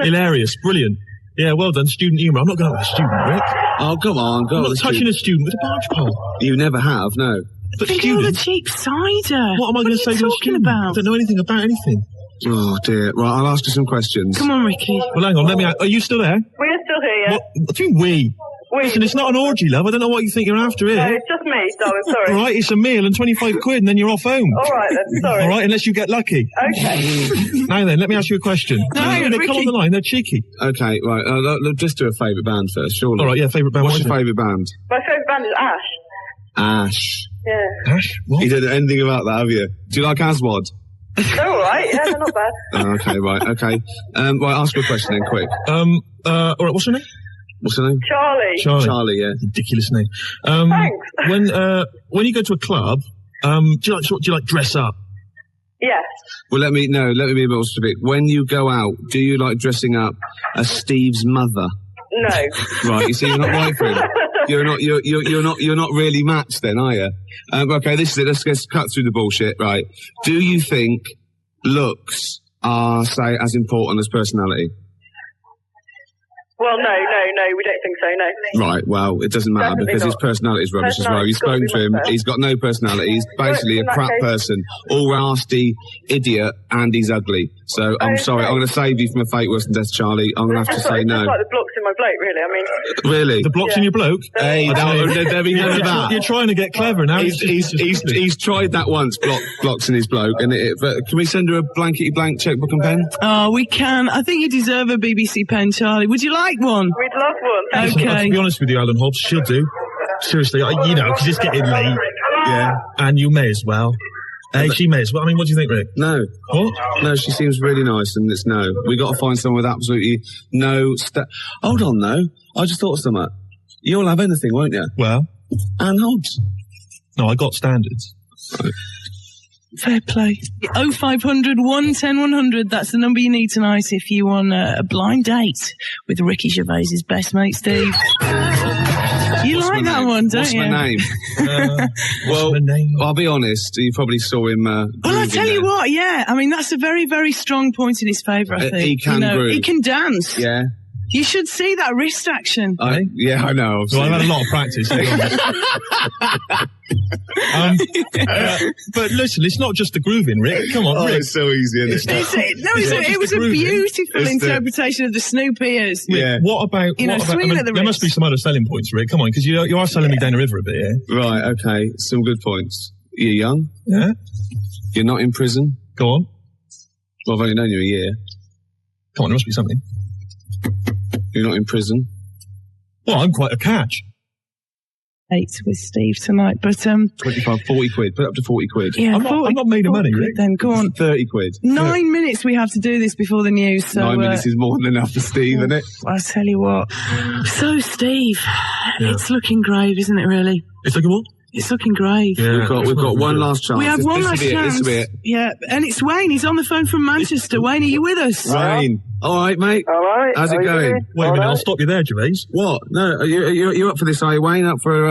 B: Hilarious. Brilliant. Yeah, well done. Student humour. I'm not going to have a student, Rick.
A: Oh, come on. Go
B: I'm
A: on.
B: not touching a student with a barge pole.
A: You never have, no.
B: But
D: Think of all the
B: students...
D: cheap cider.
B: What am I going to say to a student?
D: about?
B: I don't know anything about anything.
A: Oh, dear. Right, I'll ask you some questions.
D: Come on, Ricky.
B: Well, hang on. Are you still there?
C: We're still here, yeah.
B: What do you mean we? Listen, it's not an orgy, love. I don't know what you think you're after here.
C: No, it's just me, darling, sorry.
B: All right, it's a meal and 25 quid and then you're off home.
C: All right, then, sorry.
B: All right, unless you get lucky.
C: Okay.
B: Now then, let me ask you a question.
D: No, hang on,
B: they come on the line, they're cheeky.
A: Okay, right. Just do a favourite band first, surely.
B: All right, yeah, favourite band.
A: What's your favourite band?
C: My favourite band is Ash.
A: Ash.
C: Yeah.
B: Ash? What?
A: You don't know anything about that, have you? Do you like Aswad?
C: They're all right, yeah, they're not bad.
A: Oh, okay, right, okay. Right, ask you a question then, quick.
B: All right, what's your name?
A: What's her name?
C: Charlie.
A: Charlie, yeah.
B: Ridiculous name.
C: Thanks.
B: When you go to a club, do you like dress up?
C: Yes.
A: Well, let me be a bit more specific. When you go out, do you like dressing up as Steve's mother?
C: No.
A: Right, you see, you're not right for him. You're not really matched then, are you? Okay, this is it. Let's cut through the bullshit, right? Do you think looks are, say, as important as personality?
C: Well, no, we don't think so, no.
A: Right, well, it doesn't matter
C: Definitely
A: because his
C: not.
A: personality is rubbish as well. You've spoken to him, he's got no personality, he's basically a
C: in that
A: crap
C: case-
A: person, all nasty, idiot, and he's ugly. So, I'm sorry, I'm going to save you from a fate worse than death, Charlie. I'm going to have to say
C: It's
A: no.
C: just like the blocks in my bloke, really. I mean,
A: Really?
B: The blocks in your bloke?
A: Hey, there'll be none of that.
B: You're trying to get clever now.
A: He's tried that once, blocks in his bloke, but can we send her a blankety blank checkbook and pen?
D: Oh, we can. I think you deserve a BBC pen, Charlie. Would you like one?
C: we'd love one.
D: Okay.
B: To be honest with you, Alan Hobbs, she'll do. Seriously, because it's getting late.
A: Yeah.
B: And you may as well. Hey, she may as well. I mean, what do you think, Rick?
A: No.
B: What?
A: No, she seems really nice, and it's no. We got to find someone with absolutely no. Hold on, though. I just thought of something. You'll have anything, won't you?
B: Well,
A: Anne Hobbs.
B: no, I got standards.
D: Fair play. 0500 110 100. That's the number you need tonight if you want a blind date with Ricky Gervais's best mate, Steve. You like that one, don't
A: What's
D: you?
A: my name? Well, I'll be honest. You probably saw him.
D: Well, I tell you what, yeah. I mean, that's a very, very strong point in his favour, I think.
A: He can groove.
D: He can dance.
A: Yeah.
D: You should see that wrist action.
A: Yeah, I know.
B: Well, I've had a lot of practice. But listen, it's not just the grooving, Rick. Come on, Rick.
A: It's so easy, isn't it?
D: It was a beautiful interpretation of the Snoop ears.
A: Yeah.
B: What about?
D: swinging at the
B: there must be
D: wrist.
B: some other selling points, Rick. Come on, because you are selling me down the river a bit here.
A: Right, okay. Some good points. You're young.
B: Yeah.
A: You're not in prison.
B: Go on.
A: Well, I've only known you a year.
B: Come on, there must be something.
A: You're not in prison.
B: Well, I'm quite a catch.
D: Date with Steve tonight, but
A: 25, 40 quid. Put up to 40 quid.
D: yeah,
B: I'm not made of money, Rick.
D: Then go on.
A: 30 quid.
D: 9 minutes we have to do this before the news. So
A: 9 minutes is more than enough for Steve, isn't it?
D: I'll tell you what. So, Steve, it's looking grave, isn't it? Really,
B: It's like a what?
D: it's looking grave.
B: Yeah.
A: We've got one last chance.
D: We have one last chance.
A: This will be it.
D: Yeah, and it's Wayne. He's on the phone from Manchester. Wayne, are you with us?
A: Wayne. All right, mate.
C: All right.
A: How's it
C: How you
A: going?
C: doing?
B: Wait a
C: All
B: minute, I'll
C: right.
B: stop you there, Gervais.
A: What? No, are you up for this, are you, Wayne? Up for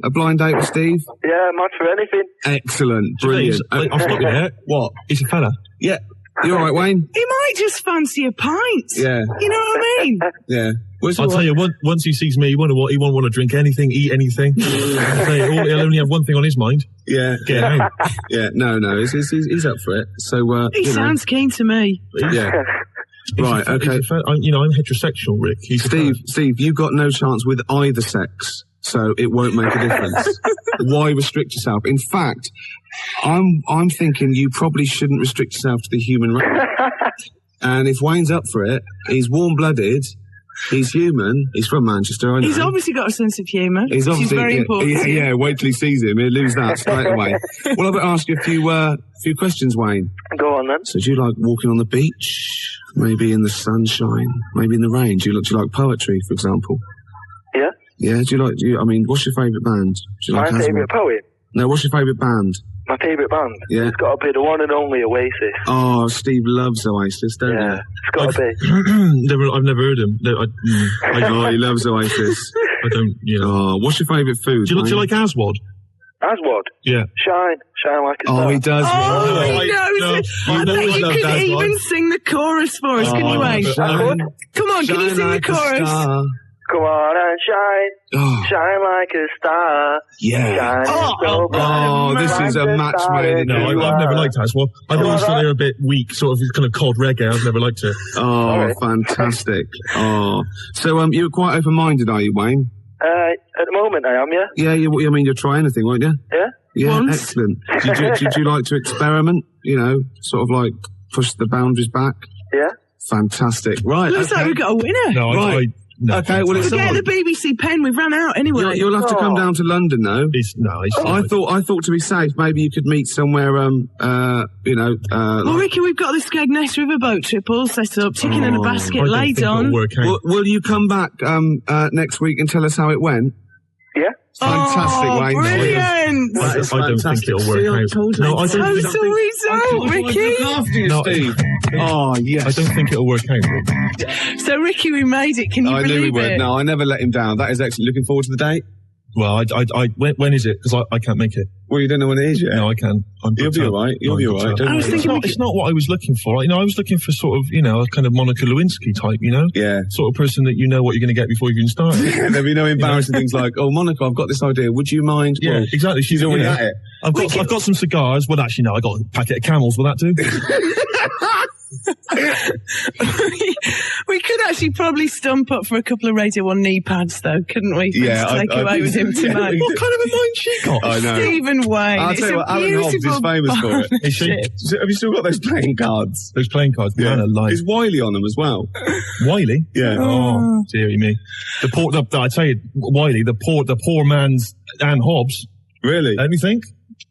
A: a blind date with Steve?
C: Yeah, much for anything.
A: Excellent. Brilliant.
B: Gervais, I'll stop you there.
A: What?
B: He's a fella.
A: Yeah. You all right, Wayne?
D: He might just fancy a pint.
A: Yeah.
D: You know what I mean?
A: Yeah.
B: I'll tell you, once he sees me, he won't want to drink anything, eat anything. I'll tell you, he'll only have one thing on his mind.
A: Yeah.
B: Get out.
A: Yeah. No. He's up for it. So,
D: He sounds keen to me.
A: Yeah. Right. Okay.
B: I'm heterosexual, Rick. He's a fella.
A: Steve, you've got no chance with either sex, so it won't make a difference. Why restrict yourself? In fact, I'm thinking you probably shouldn't restrict yourself to the human race. And if Wayne's up for it, he's warm-blooded, he's human, he's from Manchester, I know.
D: He's obviously got a sense of humour.
A: He's
D: which is
A: obviously
D: very important.
A: Yeah, wait till he sees him, he'll lose that straight away. Well, I've got to ask you a few questions, Wayne.
C: Go on then.
A: So do you like walking on the beach? Maybe in the sunshine? Maybe in the rain? Do you like poetry, for example?
C: Yeah.
A: Yeah, what's your favourite band? Do you
C: My
A: like Asthma?
C: favourite poet.
A: No, what's your favourite band?
C: My favourite band.
A: Yeah.
C: It's got to be the one and only Oasis.
A: Oh, Steve loves Oasis, don't
C: Yeah.
A: you?
C: It's got to be.
B: I've never heard him.
A: Oh, he loves Oasis.
B: I don't,
A: Oh, what's your favourite food?
B: Do you like Aswad?
C: Aswad.
B: Yeah.
C: Shine like a star.
A: Oh, he does.
D: Oh,
A: yeah.
D: he knows it. I bet you
A: love
D: could
A: that
D: even
A: one.
D: sing the chorus for us, can you, Wayne?
A: Shine,
D: Come on, can you
A: shine
D: sing
A: like
D: the
A: a
D: chorus?
A: star.
C: Come on and shine.
A: Oh,
C: Shine like a star.
A: yeah.
C: Shine so bright.
A: Oh, this is a
C: Like the
A: match
C: star
A: made in
C: that
B: No,
C: you
B: I've never
C: are.
B: liked Aswad. I've always thought they were a bit weak, sort of kind of cold reggae. I've never liked it.
A: Oh,
C: Alright.
A: fantastic. Oh. So, you're quite open-minded, are you, Wayne?
C: At the moment I am, yeah.
A: Yeah, you'll try anything, won't you?
C: Yeah?
A: Yeah,
D: Once.
A: excellent. Did you like to experiment? Sort of like push the boundaries back?
C: Yeah?
A: Fantastic. Right,
D: Looks like
A: okay.
D: we've got a winner.
B: No,
A: Right.
B: No.
A: Okay, well, it's
D: Forget
A: on.
D: the BBC pen. We've run out anyway.
A: You'll have to come down to London, though. I thought to be safe, maybe you could meet somewhere.
D: Well, Ricky, we've got the Skegness Riverboat trip all set up. Chicken in a basket laid on.
A: Will you come back next week and tell us how it went?
C: Yeah.
A: Fantastic, Wayne.
D: Brilliant.
B: I don't think it'll work out.
A: No, I don't
D: Total result, Ricky.
A: After you, Steve. Oh, yes.
B: I don't think it'll work out.
D: So, Ricky, we made it. Can you
A: I
D: believe
A: knew we
D: it?
A: would. No, I never let him down. That is excellent. Looking forward to the date.
B: Well, when is it? Because I can't make it.
A: Well, you don't know when it is yet.
B: No, I can.
A: You'll be all right. You'll be all right.
D: I was thinking
B: it's not what I was looking for. I was looking for sort of, a kind of Monica Lewinsky type,
A: Yeah.
B: Sort of person that you know what you're going to get before you even start.
A: There'll be no embarrassing things like, oh, Monica, I've got this idea. Would you mind?
B: Yeah, exactly.
A: She's already at it.
B: I've got some cigars. Well, actually, no, I got a packet of Camels. Will that do?
D: We could actually probably stump up for a couple of Radio 1 knee pads, though, couldn't we?
A: Yeah,
D: to take away with him tonight.
B: What kind of a mind she got?
A: I know.
D: Stephen Wayne.
A: I'll tell you what, Alan Hobbs is famous for it.
B: Is she?
A: Have you still got those playing cards?
B: Those playing cards?
A: Yeah.
B: Man alive.
A: Is Wiley on them as well?
B: Wiley?
A: Yeah.
B: Oh, dearie me. I tell you, Wiley, the poor man's Anne Hobbs.
A: Really?
B: Let me think.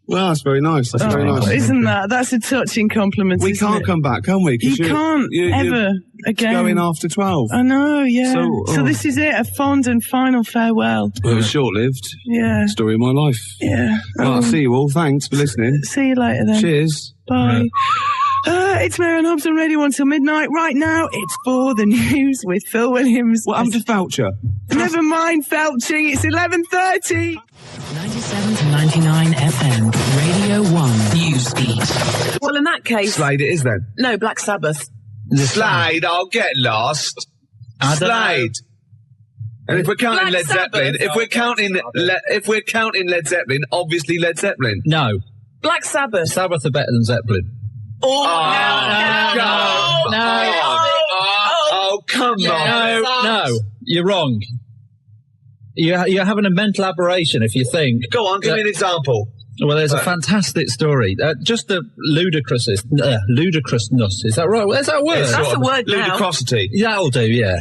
A: Well, that's very nice. That's very nice.
D: Isn't that? That's a touching compliment.
A: We can't come back, can we?
D: You can't ever again.
A: Going after 12.
D: I know, yeah.
A: So
D: this is it, a fond and final farewell.
A: Well, it was short-lived.
D: Yeah.
A: Story of my life.
D: Yeah.
A: Well, I'll see you all. Thanks for listening.
D: See you later then.
A: Cheers.
D: Bye. It's Mary and Hobbs on Radio 1 till midnight. Right now, it's for the news with Phil Williams.
A: What happened to Felcher?
D: Never mind Felching, it's 11:30.
E: 97 to 99 FM, Radio 1 Newsbeat.
F: Well, in that case...
A: Slade it is then.
F: No, Black Sabbath.
A: Slade, I'll get lost. Slade. And if we're counting
F: Black
A: Led Zeppelin,
F: Sabbath.
A: if we're counting Led Zeppelin, obviously Led Zeppelin.
G: No.
F: Black Sabbath.
G: Sabbath are better than Zeppelin.
F: Oh,
A: come on.
G: No, you're wrong. You're having a mental aberration if you think.
A: Go on, give me an example.
G: Well, there's a fantastic story. Just the ludicrousness. Is that right? Is that a word?
F: That's a word now.
A: Ludicrosity.
G: That'll do, yeah.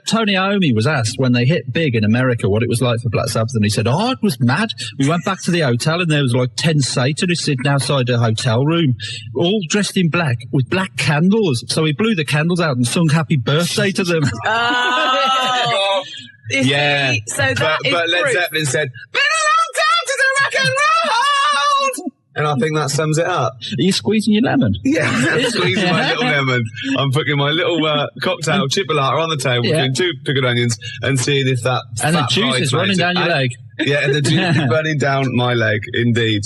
G: Tony Iommi was asked when they hit big in America what it was like for Black Sabbath, and he said, it was mad. We went back to the hotel, and there was like 10 Satanists sitting outside the hotel room, all dressed in black, with black candles. So he blew the candles out and sung Happy Birthday to them.
A: Yeah.
F: So that is
A: but Led
F: proof.
A: Zeppelin said, been a long time to the rock and roll! And I think that sums it up.
G: Are you squeezing your lemon?
A: Yeah, I'm squeezing my little lemon. I'm putting my little cocktail chipolata on the table between two pickled onions and seeing if that
G: and the juice is running down your leg.
A: Yeah, and the juice is running down my leg, indeed.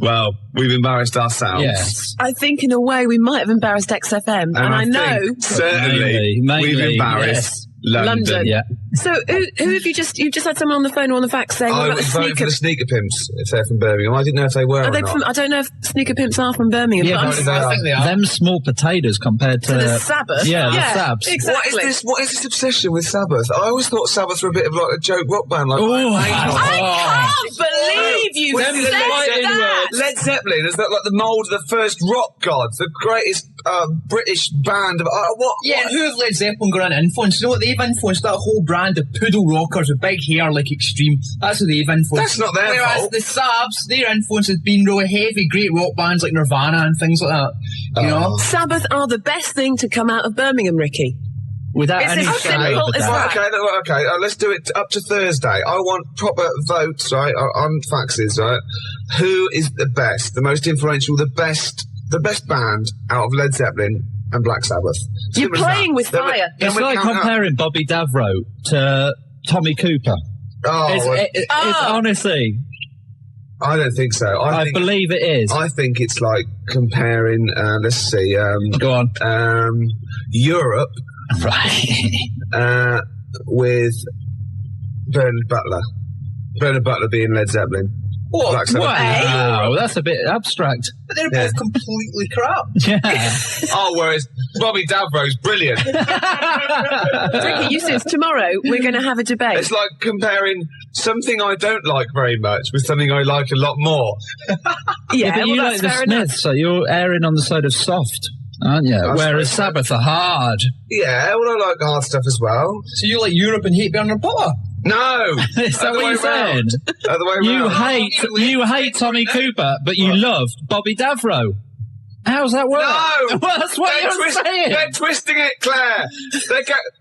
A: Well, we've embarrassed ourselves.
G: Yes.
F: I think in a way we might have embarrassed XFM. And I know...
A: Certainly,
G: Mainly,
A: we've embarrassed London.
F: Yeah. So who have you've just had someone on the phone or on the fax saying
A: I was voting for the Sneaker Pimps if they're from Birmingham. I didn't know if they were or not.
F: I don't know if Sneaker Pimps are from Birmingham.
G: Yeah,
F: but
G: I think they are. Them small potatoes compared to
F: the Sabbath.
G: Yeah, the Sabs.
F: Exactly.
A: What is this obsession with Sabbath? I always thought Sabbath were a bit of like a joke rock band. Like,
F: I can't believe you said that.
A: Led Zeppelin is like the mould of the first rock gods, the greatest British band of what?
H: Who have Led Zeppelin got an influence? You know what they've influenced? That whole brand of poodle rockers with big hair like Extreme. That's what they've influenced.
A: That's not their
H: Whereas
A: fault.
H: the Sabs, their influence has been really heavy, great rock bands like Nirvana and things like that. You know?
F: Sabbath are the best thing to come out of Birmingham, Ricky.
G: Without
F: It's
G: any
F: as simple as that.
A: Okay, let's do it up to Thursday. I want proper votes, right, on faxes, right? Who is the best, the most influential, the best band out of Led Zeppelin and Black Sabbath?
F: You're playing with fire.
G: It's like comparing Bobby Davro to Tommy Cooper. It's honestly...
A: I don't think so.
G: I believe it is.
A: I think it's like comparing, let's see,
G: go on.
A: Europe,
G: right,
A: with Bernard Butler. Bernard Butler being Led Zeppelin.
H: What?
G: Wow, that's a bit abstract.
H: But they're both completely crap.
G: Yeah.
A: Whereas Bobby Davro's brilliant.
F: Ricky, you said tomorrow we're going to have a debate.
A: It's like comparing something I don't like very much with something I like a lot more.
F: Yeah,
G: but you like the
F: fair enough.
G: Smiths, so you're erring on the side of soft. Aren't you? Whereas Sabbath are hard.
A: Yeah, well, I like hard stuff as well.
H: So you like Europe and hate Bernard Potter?
A: No!
G: Is that what you said?
A: Other way round.
G: You hate Tommy Cooper, but you love Bobby Davro. How's that work?
A: No!
G: Well, that's what you're saying.
A: They're twisting it, Claire.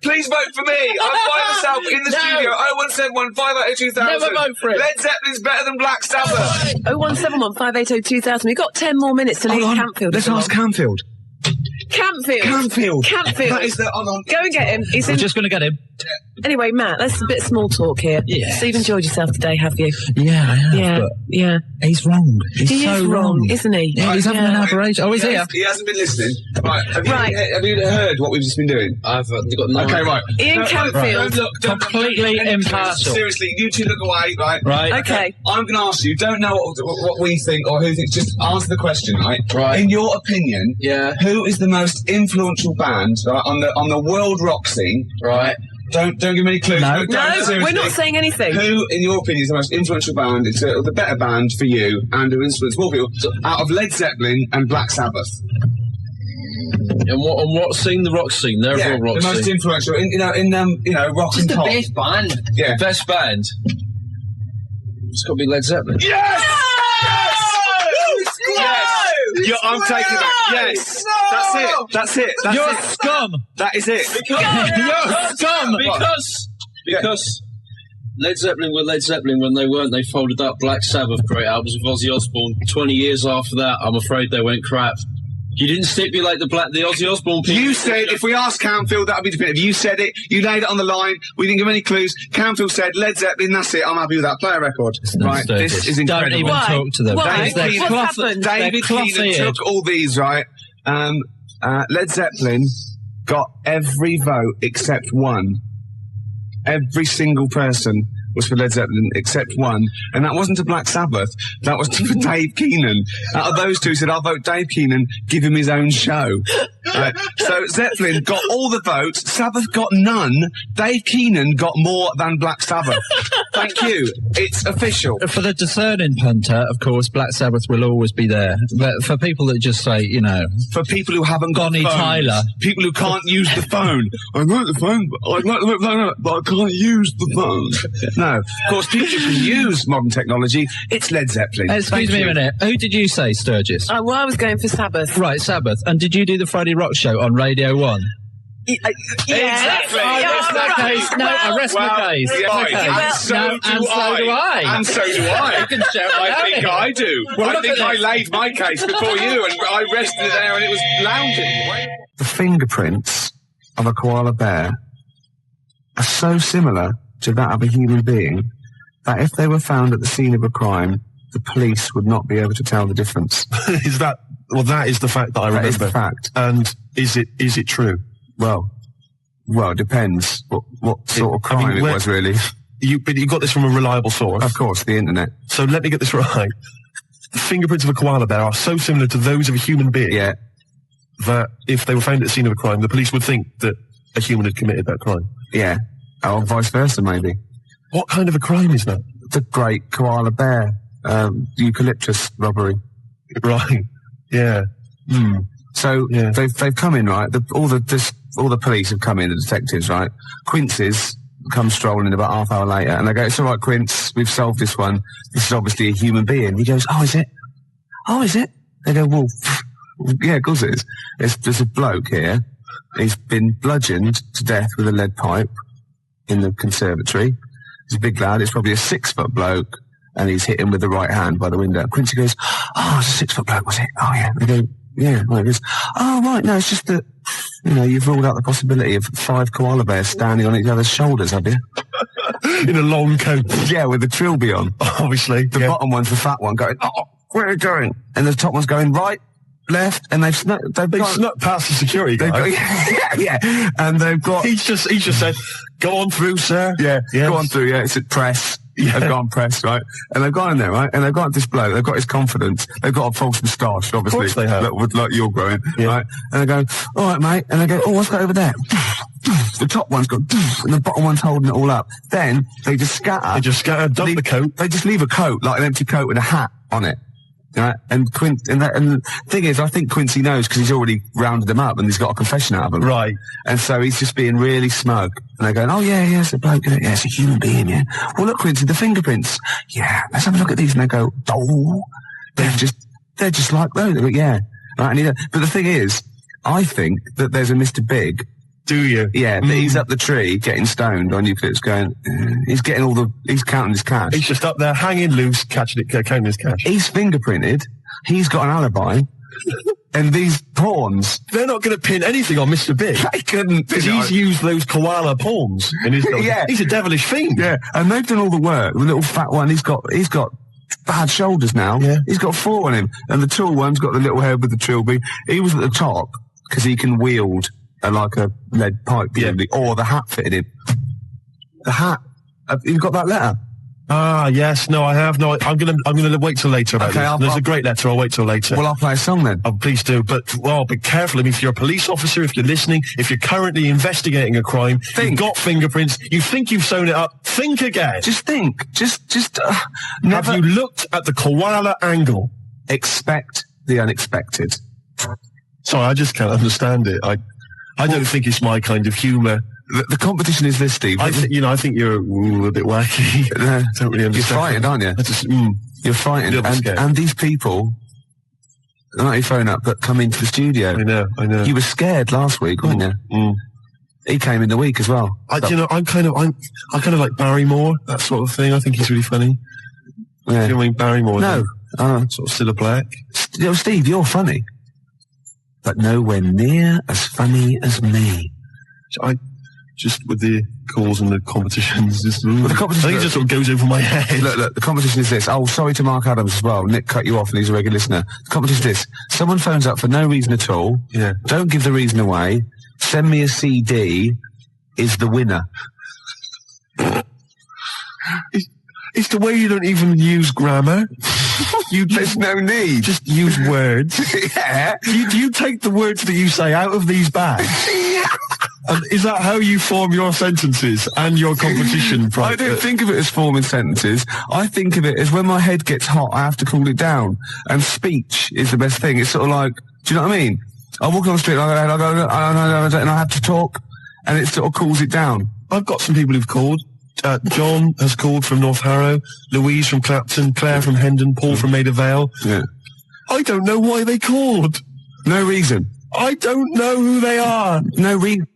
A: Please vote for me. I'm by myself in the studio. 0171 580 2000.
G: Never vote for it.
A: Led Zeppelin's better than Black Sabbath.
I: 0171 580 2000. We've got 10 more minutes to leave Campfield.
A: Let's ask Campfield.
I: Campfield.
A: That is the...
I: Go and get him.
G: We're just going to get him.
I: Anyway, Matt, let's a bit of small talk here.
G: Yeah.
I: So you've enjoyed yourself today, have you?
G: Yeah, I have.
I: Yeah,
G: but
I: yeah.
G: He's wrong.
I: He is wrong, isn't he?
G: Yeah, he's having an aberration. Oh, he's here.
A: He hasn't been listening. Right. Have you heard what we've just been doing?
H: I've got no
A: Okay, right.
I: Ian Campfield.
A: Don't
G: Completely impartial.
A: Seriously, you two look away, right?
G: Right.
I: Okay.
A: I'm going to ask you, don't know what we think or who thinks, just answer the question, right?
H: Right.
A: In your opinion,
H: Yeah.
A: who is the most influential band on the world rock scene?
H: Right.
A: Don't give me any clues.
G: No.
I: No, we're not saying anything.
A: Who, in your opinion, is the most influential band, the better band for you, and who influenced more people, out of Led Zeppelin and Black Sabbath?
F: And what scene? The rock scene. They're all rock
A: the most
F: scene.
A: influential in rock
H: Just
A: and
H: the
A: pop.
H: best band.
A: Yeah.
F: Best band. It's got to be Led Zeppelin.
A: Yes! Yes! I'm taking that. Yes! That's it.
G: You're scum.
A: That is it.
G: You're scum.
F: Because Led Zeppelin were Led Zeppelin when they weren't. They folded up Black Sabbath, great albums with Ozzy Osbourne. 20 years after that, I'm afraid they went crap. You didn't stipulate the Ozzy Osbourne people.
A: You said, if we asked Campfield, that would be definitive. You said it. You laid it on the line. We didn't give any clues. Campfield said, Led Zeppelin, that's it. I'm happy with that. Play a record. Right, this is incredible.
G: Don't even talk to them.
I: Why?
A: David
I: What's happened?
A: David Keenan took all these, right? Led Zeppelin got every vote except one. Every single person was for Led Zeppelin except one, and that wasn't to Black Sabbath, that was for Dave Keenan. Out of those two, said, I'll vote Dave Keenan, give him his own show. So Zeppelin got all the votes, Sabbath got none, Dave Keenan got more than Black Sabbath. Thank you. It's official.
G: For the discerning punter, of course, Black Sabbath will always be there. But for people that just say,
A: For people who haven't got
G: Bonnie
A: phones,
G: Tyler.
A: people who can't use the phone. I like the phone, but I can't use the phone. No, of course, people who can use modern technology, it's Led Zeppelin.
G: Excuse me a minute. Who did you say, Sturgis?
I: Well, I was going for Sabbath.
G: Right, Sabbath. And did you do the Friday Rock Show on Radio 1?
A: Exactly.
G: Arrest that case. No, arrest my case.
A: And so do I. And so do I.
G: You can shout
A: I think I do. I think I laid my case before you, and I rested it there, and it was lounging. The fingerprints of a koala bear are so similar to that of a human being that if they were found at the scene of a crime, the police would not be able to tell the difference.
B: That is the fact that I remember.
A: That is the fact.
B: And is it true?
A: Well, it depends what sort of crime it was, really.
B: But you got this from a reliable source.
A: Of course, the internet.
B: So let me get this right. The fingerprints of a koala bear are so similar to those of a human being that if they were found at the scene of a crime, the police would think that a human had committed that crime.
A: Yeah. Or vice versa, maybe.
B: What kind of a crime is that?
A: The great koala bear eucalyptus robbery.
B: Right. Yeah.
A: So they've come in, right? All the police have come in, the detectives, right? Quincy's come strolling about half hour later, and they go, "It's all right, Quince, we've solved this one. This is obviously a human being." He goes, "Oh, is it? Oh, is it?" They go, "Well, yeah, of course it is. There's a bloke here. He's been bludgeoned to death with a lead pipe in the conservatory. He's a big lad. It's probably a 6-foot bloke, and he's hit him with the right hand by the window." Quincy goes, "Oh, it's a 6-foot bloke, was it? Oh, yeah." They go, "Yeah." Well, he goes, "Oh, right, no, it's just that, you've ruled out the possibility of 5 koala bears standing on each other's shoulders, have you?"
B: In a long coat.
A: Yeah, with the trilby on.
B: Obviously.
A: The bottom one's the fat one going, "Oh, where are you going?" And the top one's going right, left, and they've snuck
B: past the security guy.
A: Yeah. And they've got...
B: He's just said, "Go on through, sir."
A: Yeah,
B: yes.
A: Go on through, yeah. It's at press.
B: Yeah.
A: They've gone press, right? And they've gone in there, right? And they've got this bloke, they've got his confidence, they've got a false moustache, obviously.
B: Of course they have.
A: Like you're growing, right? And they go, "All right, mate." And they go, "Oh, what's that over there?" The top one's got, and the bottom one's holding it all up. Then they just scatter.
B: Dump the coat.
A: They just leave a coat, like an empty coat with a hat on it. Right? And the thing is, I think Quincy knows because he's already rounded them up and he's got a confession out of them.
B: Right.
A: And so he's just being really smug. And they're going, oh, yeah, it's a bloke. Yeah, it's a human being, yeah. Well, look, Quincy, the fingerprints. Yeah, let's have a look at these. And they go, oh, they're just like those. They go, yeah. Right, but the thing is, I think that there's a Mr. Big.
B: Do you?
A: Yeah, but he's up the tree getting stoned on eucalyptus going, he's counting his cash.
B: He's just up there hanging loose, counting his cash.
A: He's fingerprinted, he's got an alibi, and these pawns.
B: They're not going to pin anything on Mr. Big.
A: They couldn't.
B: Because he's used those koala pawns in his dog.
A: Yeah.
B: He's a devilish fiend.
A: Yeah, and they've done all the work. The little fat one, he's got bad shoulders now. Yeah. He's got 4 on him. And the tall one's got the little head with the trilby. He was at the top because he can wield like a lead pipe, or the hat fitted him. The hat. You've got that letter?
B: Ah, yes. No, I have. No, I'm gonna wait till later about this. There's a great letter. I'll wait till later.
A: Well, I'll play a song then.
B: Oh, please do. But, be careful. I mean, if you're a police officer, if you're listening, if you're currently investigating a crime, you've got fingerprints, you think you've sewn it up, think again.
A: Just think.
B: Have you looked at the koala angle?
A: Expect the unexpected.
B: Sorry, I just can't understand it. I don't think it's my kind of humour.
A: The competition is this, Steve.
B: I think you're a bit wacky. Don't really understand.
A: You're frightened, aren't you? You're frightened. And these people, not your phone up, but come into the studio.
B: I know.
A: You were scared last week, weren't you? Mm. He came in the week as well.
B: I kind of like Barrymore, that sort of thing. I think he's really funny.
A: Yeah.
B: Do you mean Barrymore?
A: No.
B: Sort of Cilla Black.
A: Steve, you're funny. But nowhere near as funny as me.
B: Just with the calls and the competitions, I think it just sort of goes over my head.
A: Look, the competition is this. Oh, sorry to Mark Adams as well. Nick cut you off and he's a regular listener. The competition is this. Someone phones up for no reason at all.
B: Yeah.
A: Don't give the reason away. Send me a CD is the winner.
B: It's the way you don't even use grammar.
A: There's no need.
B: Just use words.
A: Yeah.
B: Do you take the words that you say out of these bags? And is that how you form your sentences and your competition?
A: I don't think of it as forming sentences. I think of it as when my head gets hot, I have to cool it down. And speech is the best thing. It's sort of like, do you know what I mean? I walk on the street and I have to talk, and it sort of cools it down.
B: I've got some people who've called. John has called from North Harrow, Louise from Clapton, Claire from Hendon, Paul from Maida Vale.
A: Yeah.
B: I don't know why they called.
A: No reason.
B: I don't know who they are.
A: No reason.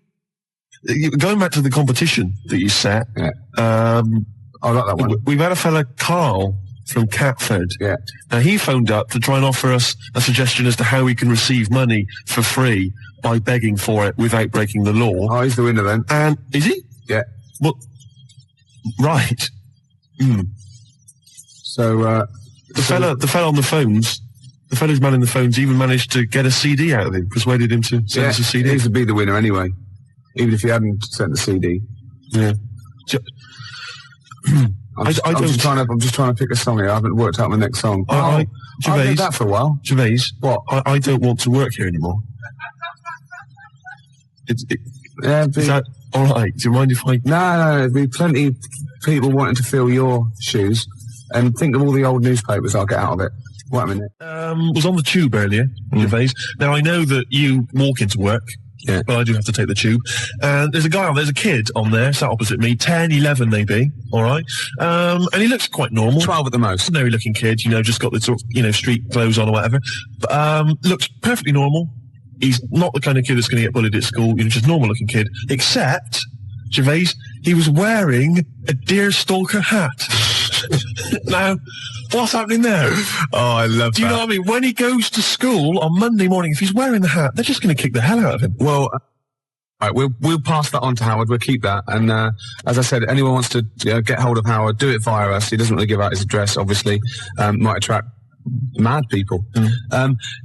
B: Going back to the competition that you set,
A: I like that one.
B: We've had a fella, Karl, from Catford.
A: Yeah.
B: Now, he phoned up to try and offer us a suggestion as to how we can receive money for free by begging for it without breaking the law.
A: Oh, he's the winner then.
B: And is he?
A: Yeah.
B: Well, right.
A: So,
B: the fella on the phones, the fella's manning the phones even managed to get a CD out of him, persuaded him to send us a CD.
A: He would be the winner anyway, even if he hadn't sent the CD.
B: Yeah.
A: I'm just trying to pick a song here. I haven't worked out my next song.
B: Gervais,
A: I've did that for a while.
B: Gervais,
A: what?
B: I don't want to work here anymore. Is that all right? Do you mind if I...
A: No, there'd be plenty of people wanting to fill your shoes. And think of all the old newspapers I'll get out of it. Wait a minute.
B: Was on the tube earlier, Gervais. Now, I know that you walk into work, but I do have to take the tube. And there's a kid on there, sat opposite me, 10, 11 maybe, all right? And he looks quite normal.
A: 12 at the most.
B: Ordinary looking kid, just got the sort of, street clothes on or whatever. But, looks perfectly normal. He's not the kind of kid that's going to get bullied at school, just normal looking kid. Except, Gervais, he was wearing a deerstalker hat. Now, what's happening there?
A: Oh, I love that.
B: Do you know what I mean? When he goes to school on Monday morning, if he's wearing the hat, they're just going to kick the hell out of him.
A: Well, all right, we'll pass that on to Howard. We'll keep that. And as I said, anyone wants to get hold of Howard, do it via us. He doesn't really give out his address, obviously. Might attract mad people.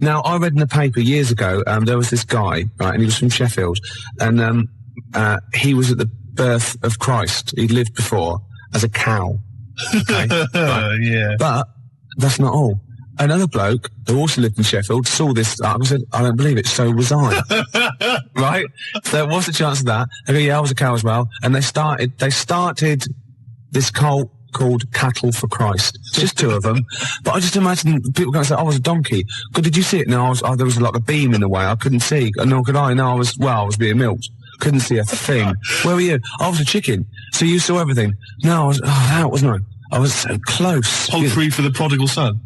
A: Now, I read in the paper years ago, there was this guy, right, and he was from Sheffield, and he was at the birth of Christ. He'd lived before as a cow. Okay? Right.
B: Yeah.
A: But that's not all. Another bloke who also lived in Sheffield saw this and said, I don't believe it, so was I. Right? So what's the chance of that? They go, yeah, I was a cow as well. And they started this cult called Cattle for Christ. Just 2 of them. But I just imagine people going to say, I was a donkey. God, did you see it? No, there was like a beam in the way. I couldn't see. Nor could I. No, I was being milked. Couldn't see a thing. Where were you? I was a chicken. So you saw everything. No, I was out, wasn't I? I was so close.
B: Poultry for the prodigal son.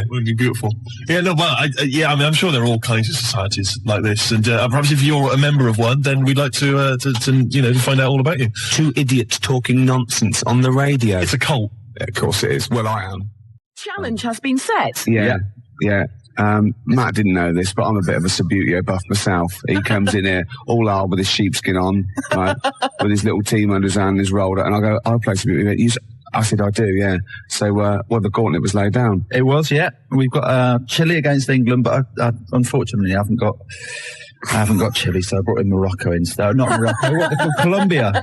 B: Would be beautiful. Yeah, no, well, I'm sure there are all kinds of societies like this, and perhaps if you're a member of one, then we'd like to find out all about you.
A: 2 idiots talking nonsense on the radio.
B: It's a cult.
A: Yeah, of course it is. Well, I am.
I: Challenge has been set.
A: Yeah. Matt didn't know this, but I'm a bit of a Subbuteo buff myself. He comes in here all hard with his sheepskin on, right, with his little team under his hand and his roller, and I go, I'll play Subbuteo. I said, I do, yeah. So, the gauntlet was laid down.
G: It was, yeah. We've got Chile against England, but I unfortunately I haven't got Chile, so I brought in Morocco instead. Not Morocco, what they call Colombia.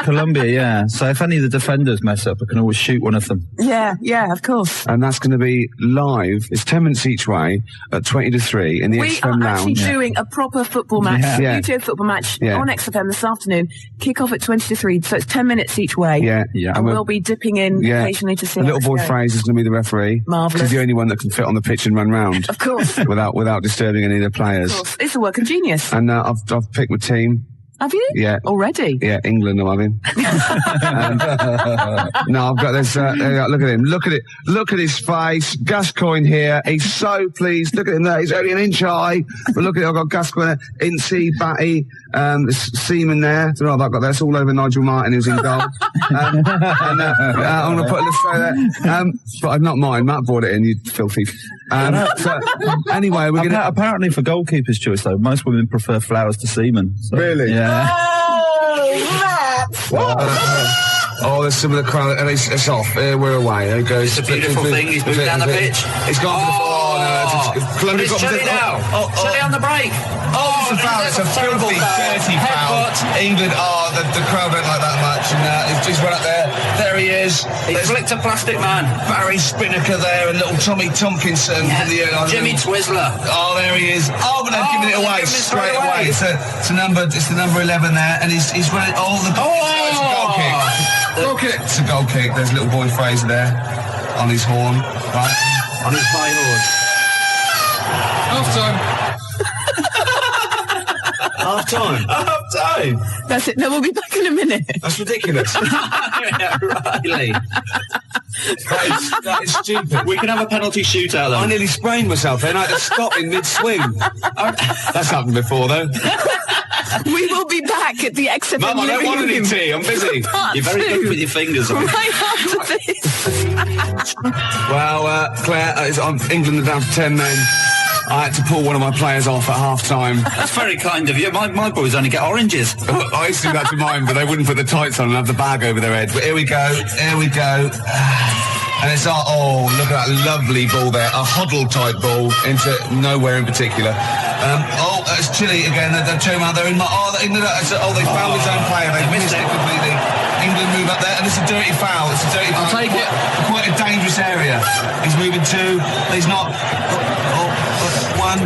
G: Colombia, yeah. So if any of the defenders mess up, I can always shoot one of them.
I: Yeah, of course.
A: And that's going to be live. It's 10 minutes each way at 20 to 3 in the XFM Lounge.
I: We are actually doing a proper football match, YouTube football match on XFM this afternoon. Kick off at 20 to 3, so it's 10 minutes each way.
A: Yeah.
I: And we'll be dipping in occasionally to see.
A: The little boy Fraser's going to be the referee.
I: Marvellous.
A: He's the only one that can fit on the pitch and run round.
I: Of course.
A: without disturbing any of the players.
I: Of course. It's a work of genius.
A: And I've picked my team.
I: Have you?
A: Yeah.
I: Already?
A: Yeah, England I'm having. No, I've got this, look at him. Look at it. Look at his face. Gascoigne here. He's so pleased. Look at him there. He's only an inch high. But look at it. I've got Gascoigne there. Incy, Batty, Seaman there. I don't know if I've got that. It's all over Nigel Martin who's in goal. I'm going to put a list there. But not mine. Matt brought it in, you filthy. So, anyway, we're going to...
G: Apparently for goalkeeper's choice, though, most women prefer flowers to semen. So,
A: really?
G: Yeah.
A: Oh, there's some of the crowd, and it's off. We're away. There goes.
J: It's a beautiful thing. He's moved down the pitch.
A: He's gone for the...
J: But it's Chile now. Chile on the break.
A: Oh, it's a foul. It's a filthy, dirty foul. England, the crowd don't like that much, and he's run up there. There he is.
J: He flicked a plastic man.
A: Barry Spinnaker there, and little Tommy Tompkinson from the airline.
J: Jimmy Twizzler.
A: Oh, there he is. Oh, but they've given it away straight away. It's the number 11 there, and he's running all the... Oh, it's a goal kick. It's a goal kick. There's little boy Fraser there on his horn, right?
J: On his high horse.
A: Half time.
I: That's it. No, we'll be back in a minute.
A: That's ridiculous.
J: Riley.
A: That is stupid.
J: We can have a penalty shootout, though.
A: I nearly sprained myself then. I had to stop in mid-swing. That's happened before, though.
I: We will be back at the XFM.
A: Mum, I don't want any tea. I'm busy.
J: You're very good with your fingers.
I: Right after this.
A: Well, Claire, England are down to 10 men. I had to pull one of my players off at half-time.
J: That's very kind of you. My boys only get oranges.
A: I used to do that to mine, but they wouldn't put the tights on and have the bag over their head. But here we go. And it's look at that lovely ball there. A Hoddle-type ball into nowhere in particular. It's Chile again. They're showing out there in England. They fouled his own player. They missed it completely. England move up there, and it's a dirty foul.
J: I'll take it.
A: Quite a dangerous area. He's moving 2. He's not... 1, 2.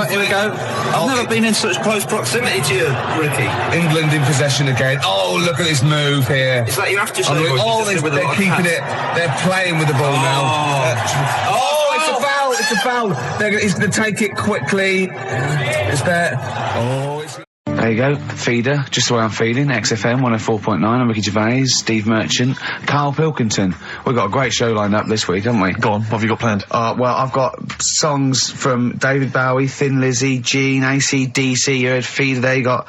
J: Here we go. I've never been in such close proximity to you, Ricky.
A: England in possession again. Oh, look at this move here.
J: It's like you have to say...
A: They're keeping it. They're playing with the ball now. It's a foul. He's going to take it quickly. It's there. There you go, feeder, just the way I'm feeding, XFM 104.9, I'm Ricky Gervais, Steve Merchant, Karl Pilkington. We've got a great show lined up this week, haven't we?
B: Go on, what have you got planned?
A: Well, I've got songs from David Bowie, Thin Lizzy, Gene, AC/DC, you heard feeder there, you got,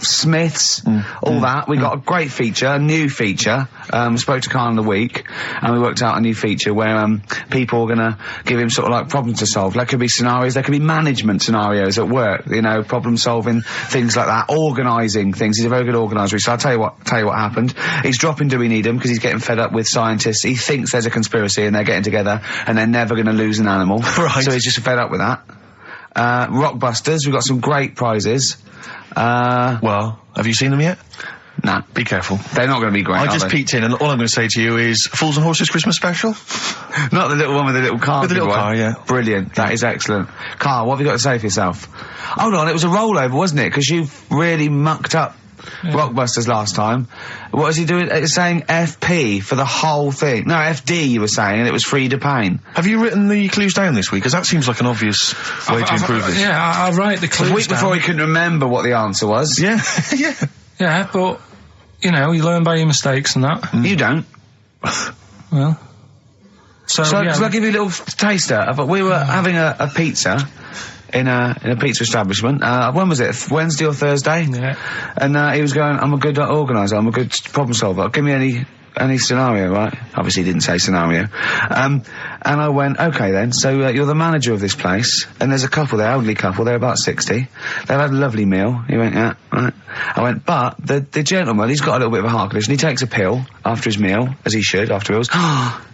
A: Smiths, all that. We got a great feature, a new feature. We spoke to Karl in the week, and we worked out a new feature where people are going to give him sort of like problems to solve. There could be scenarios, there could be management scenarios at work, problem solving, things like that, organising things. He's a very good organiser. So I'll tell you what happened. He's dropping Do We Need Him because he's getting fed up with scientists. He thinks there's a conspiracy and they're getting together and they're never going to lose an animal.
B: Right.
A: So he's just fed up with that. Rockbusters, we've got some great prizes.
B: Well, have you seen them yet?
A: Nah.
B: Be careful.
A: They're not going to be great,
B: I just peeked in, and all I'm going to say to you is Fools and Horses Christmas special?
A: Not the little one with the little car.
B: With the little car, yeah.
A: Brilliant. That is excellent. Karl, what have you got to say for yourself? Hold on, it was a rollover, wasn't it? Because you've really mucked up Rockbusters last time. What was he doing? It was saying FP for the whole thing. No, FD you were saying, and it was Frida Payne.
B: Have you written the clues down this week? Because that seems like an obvious way to improve this.
K: Yeah, I write the clues
A: down. A week before he couldn't remember what the answer was.
B: Yeah, yeah.
K: Yeah, but, you know, you learn by your mistakes and that.
A: You don't.
K: Well... So
A: I'll give you a little taster. We were having a pizza in a pizza establishment. When was it? Wednesday or Thursday?
K: Yeah.
A: And he was going, I'm a good organiser, I'm a good problem solver. Give me any scenario, right? Obviously he didn't say scenario. And I went, okay then, so you're the manager of this place, and there's a couple there, elderly couple, they're about 60. They've had a lovely meal. He went, yeah, right. I went, but the gentleman, he's got a little bit of a heart condition. He takes a pill after his meal, as he should, after meals.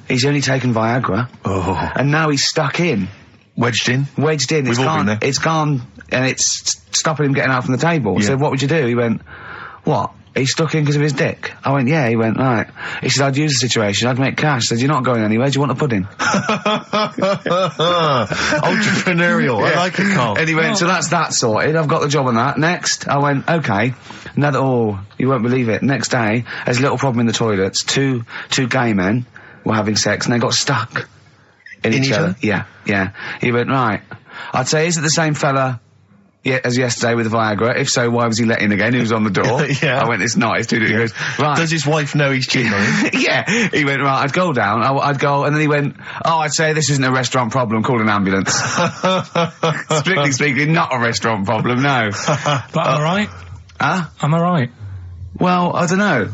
A: He's only taken Viagra.
B: Oh.
A: And now he's stuck in.
B: Wedged in?
A: Wedged in.
B: We've all been there.
A: It's gone, and it's stopping him getting out from the table.
B: Yeah.
A: So what would you do? He went, what? He's stuck in because of his dick? I went, yeah. He went, right. He said, I'd use the situation, I'd make cash. I said, you're not going anywhere, do you want a pudding?
B: Entrepreneurial, I like it, Karl.
A: And he went, so that's that sorted, I've got the job on that. Next, I went, okay. You won't believe it. Next day, there's a little problem in the toilets. Two gay men were having sex and they got stuck in each other. Yeah. He went, right. I'd say, is it the same fella as yesterday with the Viagra? If so, why was he let in again? He was on the door.
B: Yeah.
A: I went, it's not. It's too different. He goes, right.
B: Does his wife know he's cheating on him?
A: Yeah. He went, right, I'd go down. I'd go, and then he went, I'd say this isn't a restaurant problem, call an ambulance. Strictly speaking, not a restaurant problem, no.
K: But am I right?
A: Huh?
K: Am I right?
A: Well, I don't know.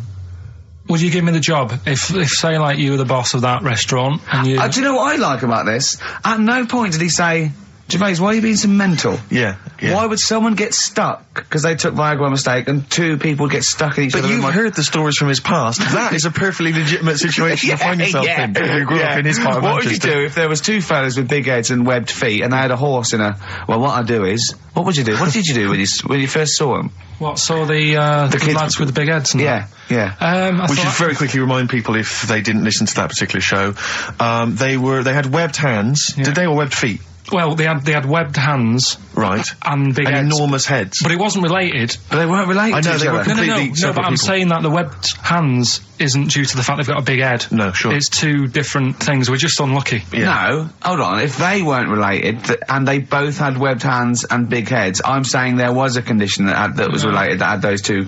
K: Would you give me the job if say, like, you were the boss of that restaurant and you...
A: do you know what I like about this? At no point did he say, Gervais, why are you being so mental?
B: Yeah.
A: Why would someone get stuck because they took Viagra by mistake and two people get stuck in each other?
B: But you've heard the stories from his past. That is a perfectly legitimate situation to find yourself in. You grew up in his part of
A: What would you
B: Manchester.
A: do if there was two fellas with big heads and webbed feet and they had a horse in a... Well, what I'd do is... What would you do? What did you do when you first saw them?
K: What, saw the kids lads with the big heads and
A: that? Yeah.
B: We should very quickly remind people, if they didn't listen to that particular show, they had webbed hands. Yeah. Did they, or webbed feet?
K: Well, they had webbed hands.
B: Right.
K: And big heads.
B: Enormous heads.
K: But it wasn't related.
A: But they weren't related to each other.
B: Were completely
K: No, but I'm saying that the webbed hands isn't due to the fact they've got a big head.
B: No, sure.
K: It's two different things. We're just unlucky.
A: Yeah. No, hold on. If they weren't related, and they both had webbed hands and big heads, I'm saying there was a condition that was related that had those two.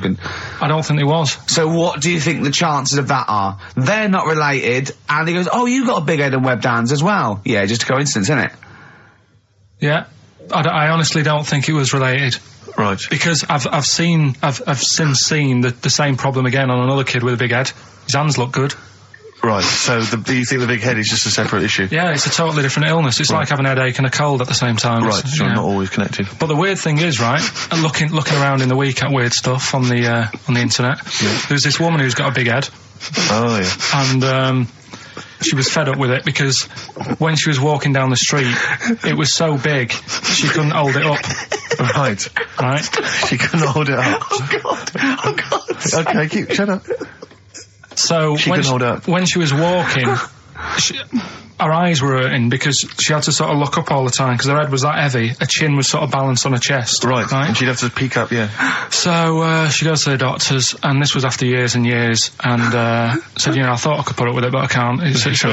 K: I don't think there was.
A: So what do you think the chances of that are? They're not related, and he goes, oh, you got a big head and webbed hands as well. Yeah, just a coincidence, isn't it?
K: Yeah. I honestly don't think it was related.
B: Right.
K: Because I've since seen the same problem again on another kid with a big head. His hands look good.
B: Right, so do you think the big head is just a separate issue?
K: Yeah, it's a totally different illness. It's like having a headache and a cold at the same time.
B: Right, so not always connected.
K: But the weird thing is, right, looking around in the week at weird stuff on the internet, there's this woman who's got a big head.
B: Oh, yeah.
K: And, she was fed up with it because when she was walking down the street, it was so big, she couldn't hold it up.
B: Right. She couldn't hold it up.
A: Oh, God.
B: Okay, shut up.
K: So when she was walking, her eyes were hurting because she had to sort of look up all the time because her head was that heavy. Her chin was sort of balanced on her chest.
B: Right. And she'd have to peek up, yeah.
K: So she goes to the doctors, and this was after years and years, and said, I thought I could put up with it, but I can't.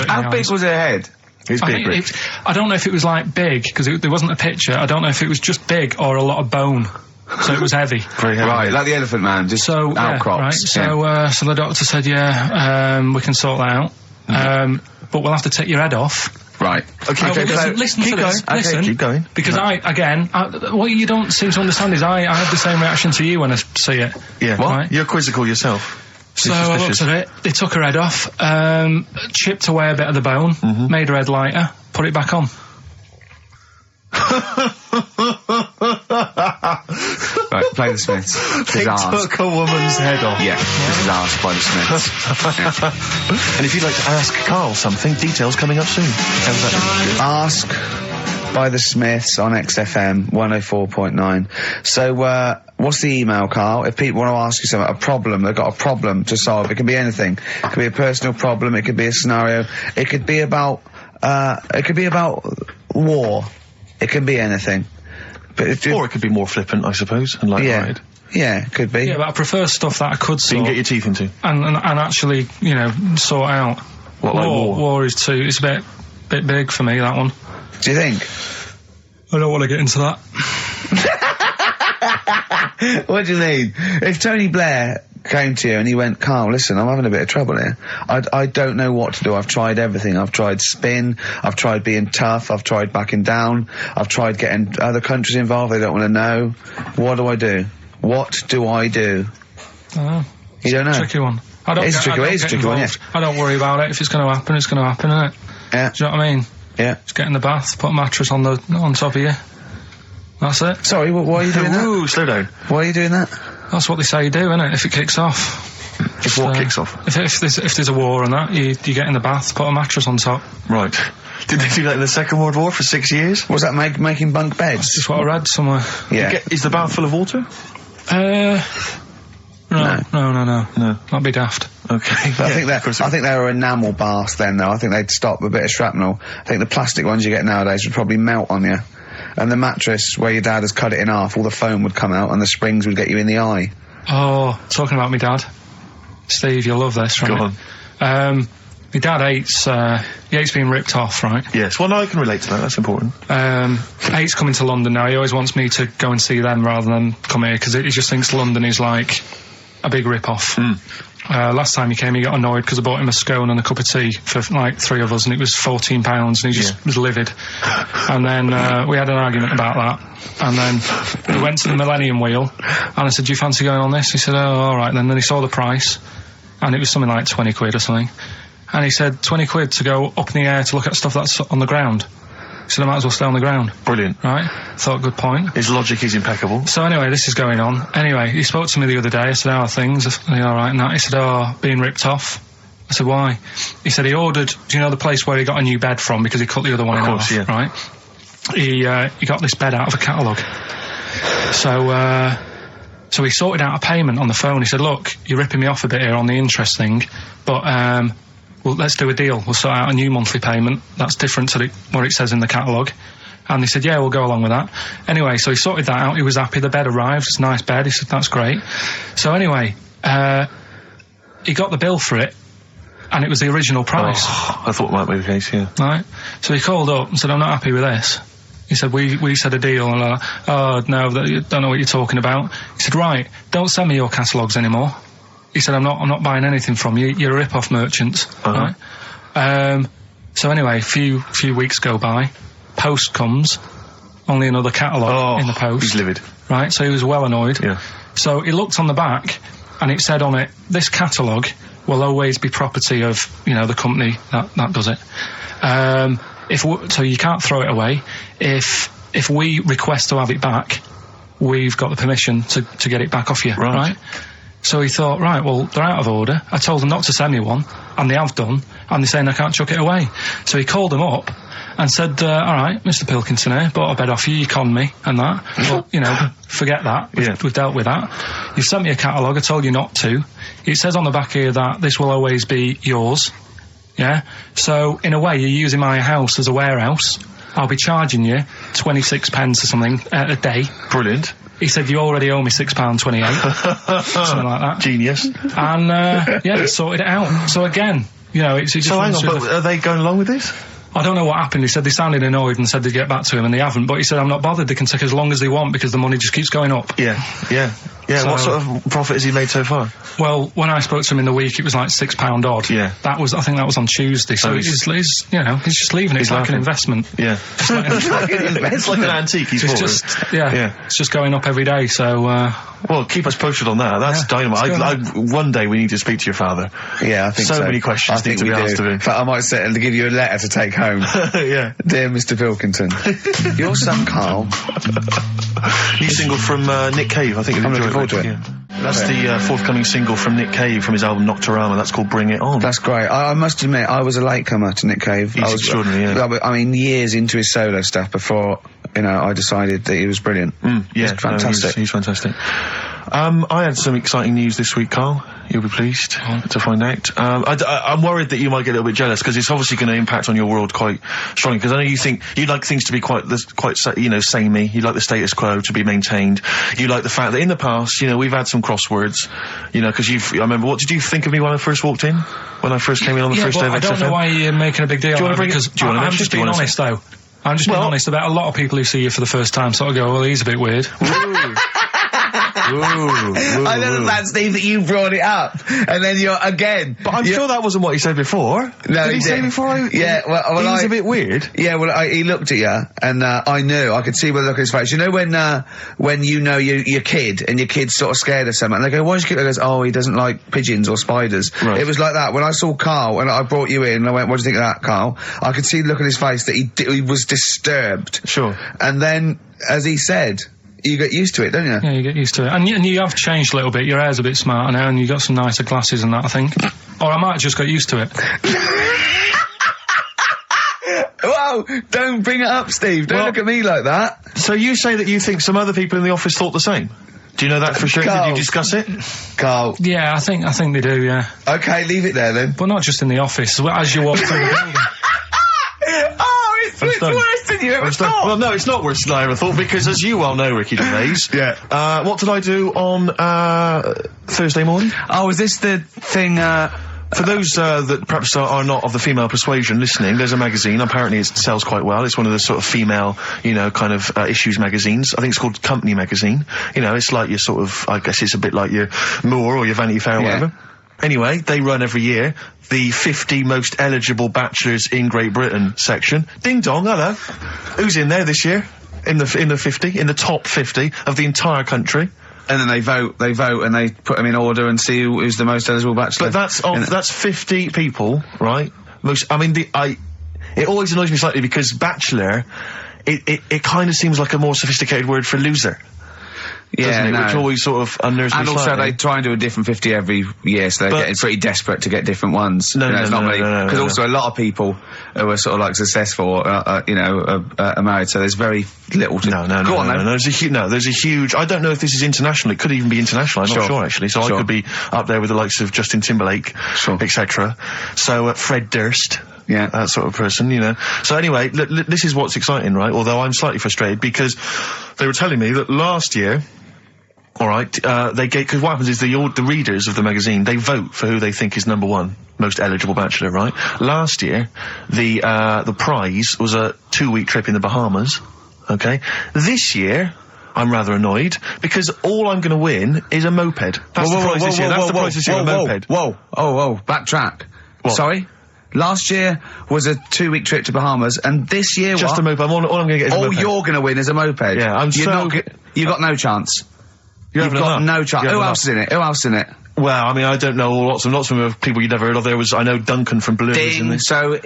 A: How big was her head?
B: It's big, Rick.
K: I don't know if it was like big, because there wasn't a picture. I don't know if it was just big or a lot of bone. So it was heavy.
B: Very heavy.
A: Right, like the Elephant Man, just outcrops.
K: Yeah, right. So the doctor said, we can sort that out. But we'll have to take your head off.
A: Right.
K: Okay, listen to this.
B: Okay,
K: listen.
B: Keep going.
K: Because what you don't seem to understand is I have the same reaction to you when I see it.
B: Yeah.
K: What? Right?
B: You're quizzical yourself.
K: So I looked at it, they took her head off, chipped away a bit of the bone, made her head lighter, put it back on.
A: Right, play the Smiths.
B: They took a woman's head off.
A: Yeah, this is asked by the Smiths. Yeah.
B: And if you'd like to ask Karl something, details coming up soon. How's that?
A: Ask by the Smiths on XFM 104.9. So, what's the email, Karl? If people want to ask you something, a problem, they've got a problem to solve. It can be anything. It could be a personal problem. It could be a scenario. It could be about war. It can be anything. But
B: or it could be more flippant, I suppose, and light-hearted.
L: Yeah, could be.
K: Yeah, but I prefer stuff that I could sort.
B: You can get your teeth into.
K: And actually, sort out.
B: What, like war?
K: War is too, it's a bit big for me, that one.
L: Do you think?
K: I don't want to get into that.
L: What do you mean? If Tony Blair came to you and he went, Karl, listen, I'm having a bit of trouble here. I don't know what to do. I've tried everything. I've tried spin. I've tried being tough. I've tried backing down. I've tried getting other countries involved. They don't want to know. What do I do? What do I do?
K: I don't know.
L: You don't know?
K: It's a tricky one.
L: It's a tricky one, yeah.
K: I don't worry about it. If it's going to happen, it's going to happen, isn't it?
L: Yeah.
K: Do you know what I mean?
L: Yeah.
K: Just get in the bath, put a mattress on top of you. That's it.
L: Sorry, why are you doing that?
B: Ooh, slow down.
L: Why are you doing that?
K: That's what they say you do, isn't it? If it kicks off.
B: If what kicks off?
K: If there's a war and that, you get in the bath, put a mattress on top.
B: Right. Did they do that in the Second World War for 6 years?
L: Was that making bunk beds?
K: That's just what I read somewhere.
L: Yeah.
B: Is the bath full of water?
K: No. That'd be daft.
B: Okay.
L: But I think they were enamel baths then, though. I think they'd stop a bit of shrapnel. I think the plastic ones you get nowadays would probably melt on you. And the mattress, where your dad has cut it in half, all the foam would come out and the springs would get you in the eye.
K: Oh, talking about my dad. Steve, you'll love this, right?
B: Go on.
K: My dad hates being ripped off, right?
B: Yes, well, no, I can relate to that, that's important.
K: Hates coming to London now. He always wants me to go and see them rather than come here, because he just thinks London is like a big rip-off. Last time he came, he got annoyed because I bought him a scone and a cup of tea for like 3 of us, and it was £14, and he just was livid. And then we had an argument about that, and then we went to the Millennium Wheel, and I said, do you fancy going on this? He said, oh, all right. Then he saw the price, and it was something like 20 quid or something. And he said, 20 quid to go up in the air to look at stuff that's on the ground. He said, I might as well stay on the ground.
B: Brilliant.
K: Right? Thought, good point.
B: His logic is impeccable.
K: So anyway, this is going on. Anyway, he spoke to me the other day. I said, how are things? Are they all right? And that. He said, being ripped off. I said, why? He said he ordered, do you know the place where he got a new bed from because he cut the other one in half,
B: yeah.
K: Right? He got this bed out of a catalogue. So he sorted out a payment on the phone. He said, look, you're ripping me off a bit here on the interest thing, but well, let's do a deal. We'll sort out a new monthly payment that's different to what it says in the catalogue. And they said, yeah, we'll go along with that. Anyway, so he sorted that out. He was happy. The bed arrived. It's a nice bed. He said, that's great. So anyway, he got the bill for it, and it was the original price.
B: Oh, I thought that might be the case, yeah.
K: Right? So he called up and said, I'm not happy with this. He said, we said a deal. And oh, no, don't know what you're talking about. He said, right, don't send me your catalogues anymore. He said, I'm not buying anything from you. You're a rip-off merchant. Right? So anyway, a few weeks go by. Post comes. Only another catalogue in the post.
B: He's livid.
K: Right? So he was well annoyed. Yeah. So he looked on the back, and it said on it, this catalogue will always be property of, the company that does it. So you can't throw it away. If we request to have it back, we've got the permission to get it back off you. Right? So he thought, right, well, they're out of order. I told them not to send me one, and they have done, and they're saying I can't chuck it away. So he called them up and said, all right, Mr. Pilkington here, bought a bed off you, you conned me, and that. But, forget that. We've dealt with that. You've sent me a catalogue, I told you not to. It says on the back here that this will always be yours. Yeah? So, in a way, you're using my house as a warehouse. I'll be charging you 26 pence or something a day.
B: Brilliant.
K: He said, you already owe me £6.28. Something like that.
B: Genius.
K: And, they sorted it out. So again, it's just...
B: So hang on, but are they going along with this?
K: I don't know what happened. He said they sounded annoyed and said they'd get back to him, and they haven't. But he said, I'm not bothered. They can take as long as they want because the money just keeps going up.
B: Yeah. So, what sort of profit has he made so far?
K: Well, when I spoke to him in the week, it was like £6 odd.
B: Yeah.
K: I think that was on Tuesday. So he's just leaving it. It's like an investment.
B: Yeah. It's like an antique.
K: It's just going up every day. So,
B: well, keep us posted on that. That's dynamite. One day we need to speak to your father.
L: Yeah, I think so.
B: So many questions need to be asked of him.
L: But I might sit and give you a letter to take home.
B: Yeah.
L: Dear Mr. Pilkington, your son Karl.
B: New single from Nick Cave. I think you'll enjoy it. Yeah. That's the forthcoming single from Nick Cave from his album Nocturama. That's called Bring It On.
L: That's great. I must admit, I was a latecomer to Nick Cave.
B: He's extraordinary, yeah.
L: I mean, years into his solo stuff before, I decided that he was brilliant.
B: Yeah,
L: fantastic.
B: He's fantastic. I had some exciting news this week, Carl. You'll be pleased to find out. I'm worried that you might get a little bit jealous because it's obviously going to impact on your world quite strongly. Because I know you think you'd like things to be quite samey. You like the status quo to be maintained. You like the fact that in the past, we've had some crosswords. Because I remember, what did you think of me when I first walked in? When I first came in on the first day of XFM?
K: I don't know why you're making a big deal out of it, because I'm just being honest, though. I'm just being honest about a lot of people who see you for the first time sort of go, well, he's a bit weird.
L: I know that, Steve, that you brought it up, and then you're again.
B: But I'm sure that wasn't what he said before.
L: No,
B: did he say before?
L: Yeah, well,
B: he was a bit weird.
L: Yeah, well, he looked at you, and I knew. I could see by the look on his face. You know when your kid, and your kid's sort of scared of something, and they go, "Why's your kid?" He goes, "Oh, he doesn't like pigeons or spiders." Right. It was like that when I saw Karl, and I brought you in, and I went, "What do you think of that, Karl?" I could see the look on his face that he was disturbed.
B: Sure.
L: And then, as he said, you get used to it, don't you?
K: Yeah, you get used to it. And you have changed a little bit. Your hair's a bit smarter now, and you got some nicer glasses and that, I think. Or I might have just got used to it.
L: Whoa! Don't bring it up, Steve. Don't look at me like that.
B: So you say that you think some other people in the office thought the same? Do you know that for sure?
L: Karl.
B: Did you discuss it?
L: Karl.
K: Yeah, I think they do, yeah.
L: Okay, leave it there then.
K: But not just in the office, as you walk through the building.
L: It's worse than you ever thought.
B: Well, no, it's not worse than I ever thought, because as you well know, Ricky Gervais, what did I do on Thursday morning?
L: Oh, is this the thing,
B: For those that perhaps are not of the female persuasion listening, there's a magazine. Apparently it sells quite well. It's one of the sort of female, kind of issues magazines. I think it's called Company Magazine. It's like your sort of, I guess it's a bit like your Moore or your Vanity Fair or whatever. Anyway, they run every year the 50 most eligible bachelors in Great Britain section. Ding dong, hello. Who's in there this year? In the 50, in the top 50 of the entire country.
L: And then they vote, and they put them in order and see who's the most eligible bachelor.
B: But that's 50 people, right? It always annoys me slightly because bachelor, it kind of seems like a more sophisticated word for loser.
L: Yeah,
B: no. Which always sort of unnerves me.
L: And also, they try and do a different 50 every year, so they're getting pretty desperate to get different ones.
B: No,
L: because also a lot of people who are sort of like successful, are married, so there's very little to.
B: No. There's a huge. I don't know if this is international. It could even be international. I'm not sure actually. So I could be up there with the likes of Justin Timberlake, etc. So Fred Durst.
L: Yeah,
B: that sort of person, So anyway, this is what's exciting, right? Although I'm slightly frustrated because they were telling me that last year, all right, because what happens is the readers of the magazine, they vote for who they think is number one most eligible bachelor, right? Last year, the prize was a 2-week trip in the Bahamas. Okay, this year, I'm rather annoyed because all I'm going to win is a moped. That's the prize this year. That's the prize this year. A moped.
L: Whoa! Backtrack.
B: What?
L: Sorry. Last year was a 2-week trip to Bahamas, and this year
B: just a moped. All I'm going to get is a moped.
L: All you're going to win is a moped.
B: Yeah,
L: you got no chance. You've got no chance. Who else is in it? Who else is in it?
B: Well, I don't know lots of people you'd never heard of. I know Duncan from Blue.
L: Ding. So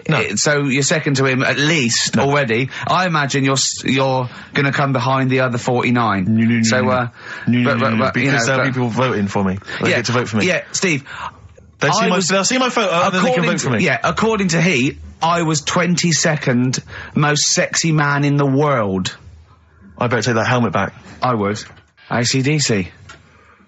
L: you're second to him at least already. I imagine you're going to come behind the other 49.
B: Because there'll be people voting for me. They get to vote for me.
L: Yeah, Steve.
B: They'll see my photo and then they can vote for me.
L: Yeah, according to Heat, I was 22nd most sexy man in the world.
B: I better take that helmet back.
L: I would. AC/DC.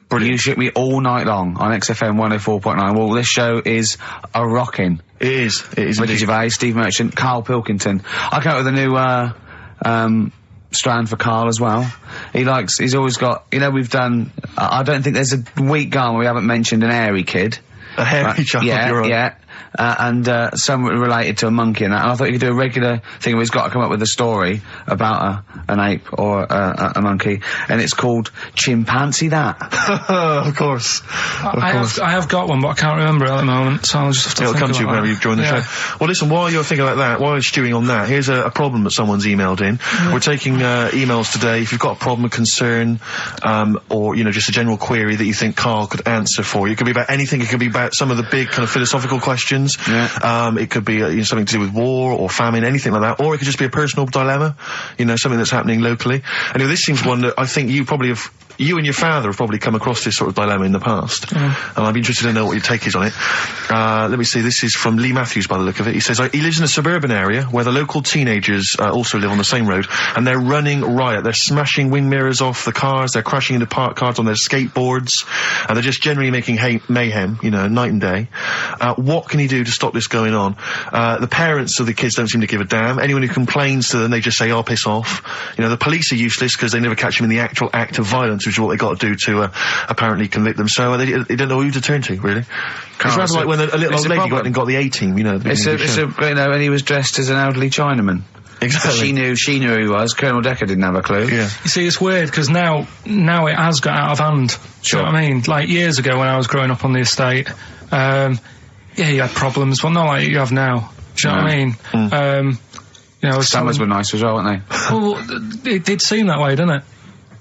L: Brilliant. You shook me all night long on XFM 104.9. Well, this show is a rockin'.
B: It is.
L: Ricky Gervais, Steve Merchant, Karl Pilkington. I came up with a new, strand for Karl as well. He's always got, we've done, I don't think there's a week gone where we haven't mentioned an hairy kid.
B: A hairy child, you're right.
L: Yeah. And some related to a monkey and that. And I thought you could do a regular thing where he's got to come up with a story about an ape or a monkey, and it's called Chimpanzee That.
B: Of course.
K: I have got one, but I can't remember it at the moment, so I'll just have to
B: It'll come to you whenever you've joined the show. Well, listen, while you're thinking about that, while you're stewing on that, here's a problem that someone's emailed in. We're taking emails today. If you've got a problem, a concern, or, just a general query that you think Karl could answer for you, it could be about anything. It could be about some of the big kind of philosophical questions. It could be something to do with war or famine, anything like that, or it could just be a personal dilemma, something that's happening locally. Anyway, this seems one that I think you probably have
M: you and your father have probably come across this sort of dilemma in the past, and I'd be interested to know what your take is on it. Let me see, this is from Lee Matthews by the look of it. He says, he lives in a suburban area where the local teenagers also live on the same road, and they're running riot. They're smashing wing mirrors off the cars, they're crashing into parked cars on their skateboards, and they're just generally making mayhem, you know, night and day. What can he do to stop this going on? The parents of the kids don't seem to give a damn. Anyone who complains to them, they just say, "Oh, piss off." You know, the police are useless because they never catch them in the actual act of violence, which is what they got to do to apparently convict them. So they don't know who to turn to, really. It's rather like when a little old lady went and got the A-team, you know.
L: You know, and he was dressed as an elderly Chinaman.
M: Exactly.
L: She knew who he was. Colonel Decker didn't have a clue.
K: Yeah. You see, it's weird because now it has got out of hand.
L: Sure.
K: Do you know what I mean? Like years ago when I was growing up on the estate, yeah, you had problems, but not like you have now. Do you know what I mean? You know,
L: summers were nice as well, weren't they?
K: Well, it did seem that way, didn't it?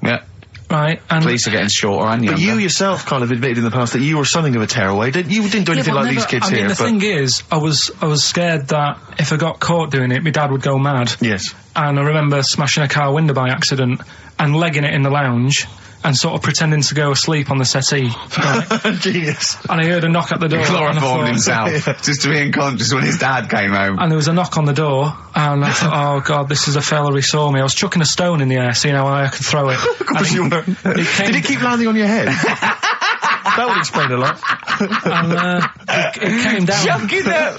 L: Yeah.
K: Right, and
L: police are getting shorter and younger.
M: But you yourself kind of admitted in the past that you were something of a tearaway. You didn't do anything like these kids here.
K: The thing is, I was scared that if I got caught doing it, my dad would go mad.
M: Yes.
K: And I remember smashing a car window by accident and legging it in the lounge and sort of pretending to go asleep on the settee. Right?
M: Genius.
K: And I heard a knock at the door.
L: He chloroformed himself just to be unconscious when his dad came home.
K: And there was a knock on the door, and I thought, oh God, this is a fella who saw me. I was chucking a stone in the air, seeing how high I could throw it.
M: Of course you were. Did it keep landing on your head? That would explain a lot.
K: And it came down.
L: Chucking a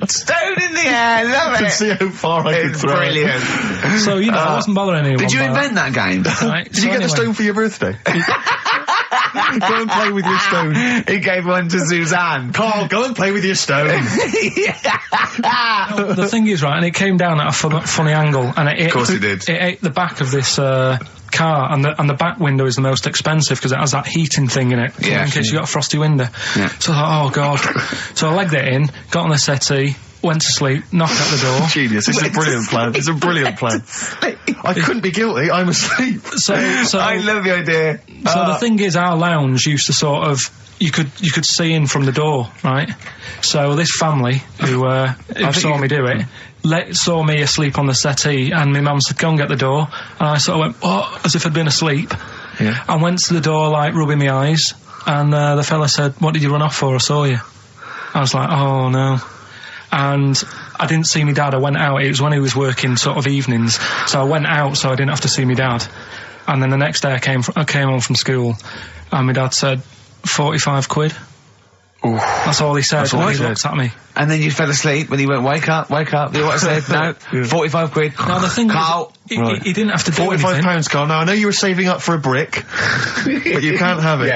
L: stone in the air, love it.
M: I can see how far I could throw
L: brilliant.
K: It. So, you know, I wasn't bothering anyone.
L: Did you invent that game?
K: Right,
M: Did you get the stone for your birthday? Go and play with your stone.
L: He gave one to Suzanne.
M: Carl, go and play with your stone.
K: The thing is, right, and it came down at a funny angle, and it
L: did.
K: It ate the back of this car, and the back window is the most expensive because it has that heating thing in it, in case you got a frosty window.
L: Yeah.
K: So I thought, oh God. So I legged it in, got on the settee, went to sleep, knocked at the door.
M: Genius. It's a brilliant plan. It's a brilliant plan. I couldn't be guilty. I'm asleep.
K: So
L: I love the idea.
K: So the thing is, our lounge used to sort of, you could see in from the door, right? So this family who saw me do it, saw me asleep on the settee, and my mum said, go and get the door. And I sort of went, what? As if I'd been asleep.
M: Yeah.
K: And went to the door, like, rubbing my eyes. And the fella said, what did you run off for? I saw you. I was like, oh no. And I didn't see my dad. I went out. It was when he was working sort of evenings. So I went out so I didn't have to see my dad. And then the next day I came home from school, and my dad said, 45 quid.
L: Ooh.
K: That's all he said when he looked at me.
L: And then you fell asleep when he went, wake up. You know what I said? No, 45 quid.
K: Now the thing
L: Carl.
K: is, he didn't have to do anything.
M: £45, Carl. Now I know you were saving up for a brick, but you can't have it.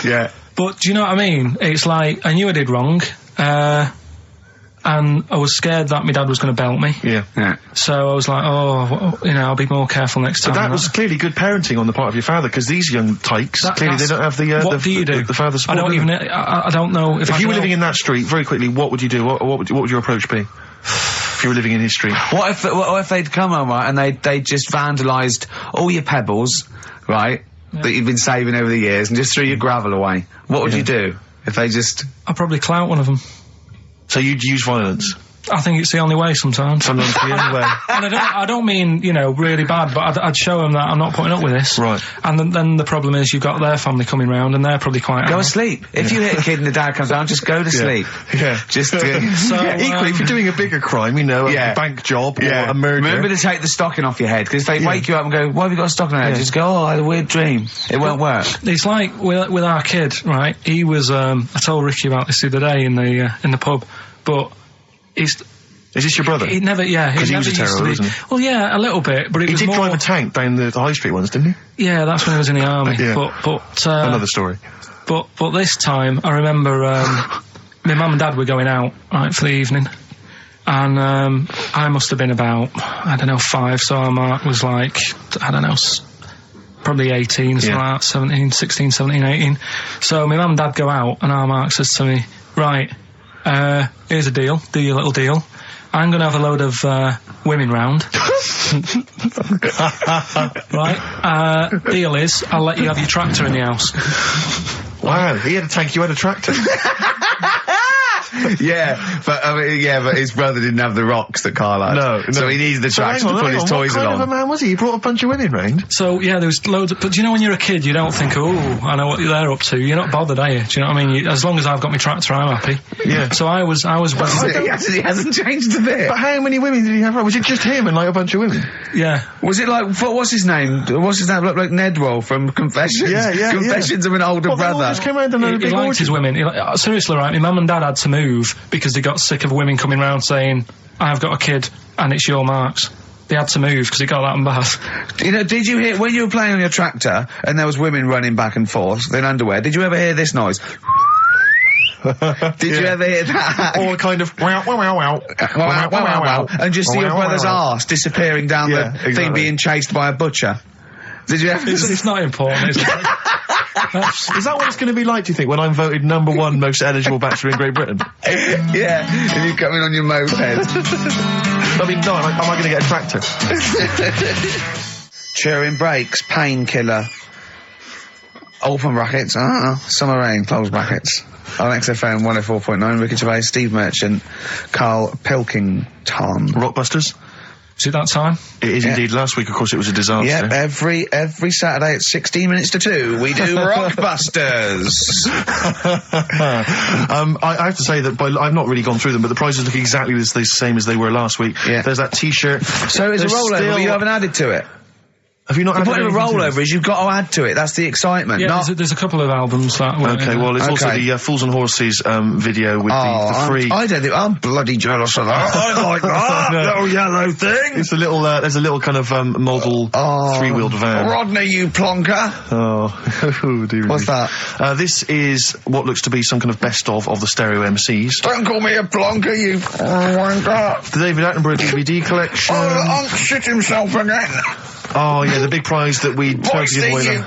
L: Yeah.
K: But do you know what I mean? It's like, I knew I did wrong, and I was scared that my dad was going to belt me.
M: Yeah.
K: So I was like, oh, you know, I'll be more careful next time.
M: But that was clearly good parenting on the part of your father, because these young tykes, clearly they don't have the father support.
K: I don't know if
M: you were living in that street, very quickly, what would you do? What would your approach be? If you were living in his street?
L: What if they'd come home, right, and they just vandalised all your pebbles, right, that you've been saving over the years, and just threw your gravel away? What would you do if they just...
K: I'd probably clout one of them.
M: So you'd use violence?
K: I think it's the only way sometimes.
M: Sometimes the only way.
K: And I don't mean, you know, really bad, but I'd show them that I'm not putting up with this.
M: Right.
K: And then the problem is you've got their family coming round, and they're probably quite...
L: Go asleep. If you hit a kid and the dad comes down, just go to sleep.
M: Yeah.
L: Just...
M: equally, if you're doing a bigger crime, you know, a bank job or a murder...
L: Remember to take the stocking off your head, because if they wake you up and go, why have you got a stocking on your head? Just go, oh, I had a weird dream. It won't work.
K: It's like with our kid, right? He was... I told Ricky about this the other day in the pub, but he's...
M: Is this your brother?
K: He never,
M: because he was a terror, wasn't he?
K: Well, yeah, a little bit, but
M: he did drive a tank down the high street once, didn't he?
K: Yeah, that's when he was in the army. But
M: another story.
K: But this time, I remember my mum and dad were going out, right, for the evening, and I must have been about, I don't know, 5, so our Mark was like, I don't know, probably 18, something like that, 16, 17, 18. So my mum and dad go out, and our Mark says to me, right, here's a deal, do your little deal. I'm going to have a load of women round. Right? Deal is, I'll let you have your tractor in the house.
M: Wow, he had a tank, you had a tractor.
L: Yeah, but his brother didn't have the rocks that Karl had.
M: No.
L: So he needed the tractor to put his toys
M: What
L: on.
M: kind of a man was he? He brought a bunch of women round.
K: So yeah, there was loads. But do you know when you're a kid, you don't think, oh, I know what they're up to. You're not bothered, are you? Do you know what I mean? As long as I've got my tractor, I'm happy.
M: Yeah.
K: So I was.
L: He hasn't changed a bit.
M: But how many women did he have? Was it just him and like a bunch of women?
K: Yeah.
L: Was it like what's his name? What's his name? Looked like Nedwell from Confessions.
M: Yeah.
L: Confessions of an older brother.
M: They all just came round and
K: He liked his women. Seriously, right? My mum and dad had to move because they got sick of women coming round saying, "I've got a kid and it's your marks." They had to move because it got that bad.
L: You know, did you hear when you were playing on your tractor and there was women running back and forth in underwear? Did you ever hear this noise? Did you ever hear that?
M: Or kind of wow, wow, wow, wow,
L: wow, wow, wow, wow, and just see your brother's arse disappearing down the thing being chased by a butcher. Did you ever?
K: It's not important, is it?
M: Is that what it's going to be like, do you think, when I'm voted #1 most eligible bachelor in Great Britain?
L: Yeah, and you come in on your moped.
M: I mean, no, am I going to get a tractor?
L: Chewing brakes, painkiller. Open brackets, summer rain, close brackets. On XFM 104.9, Ricky Gervais, Steve Merchant, Karl Pilkington.
M: Rockbusters?
K: Is it that time?
M: It is indeed. Last week, of course, it was a disaster.
L: Yep, every Saturday at 16 minutes to 2, we do Rockbusters.
M: I have to say that I've not really gone through them, but the prizes look exactly the same as they were last week.
L: Yeah.
M: There's that T-shirt.
L: So it's a rollover, but you haven't added to it.
M: Have you not
L: The
M: added
L: point of a
M: anything to
L: rollover is you've got to add to it. That's the excitement.
K: Yeah, there's a couple of albums that were.
M: Okay, well, it's also the Fools and Horses video with the free.
L: I don't think I'm bloody jealous of that. I like that little yellow thing.
M: It's a little. There's a little kind of model three-wheeled van.
L: Rodney, you plonker.
M: Oh, dear.
L: What's that?
M: This is what looks to be some kind of best of the stereo MCs.
L: Don't call me a plonker, you wanker.
M: The David Attenborough DVD collection.
L: Oh, Unc shit himself again.
M: Oh, yeah, the big prize that we tried to give away.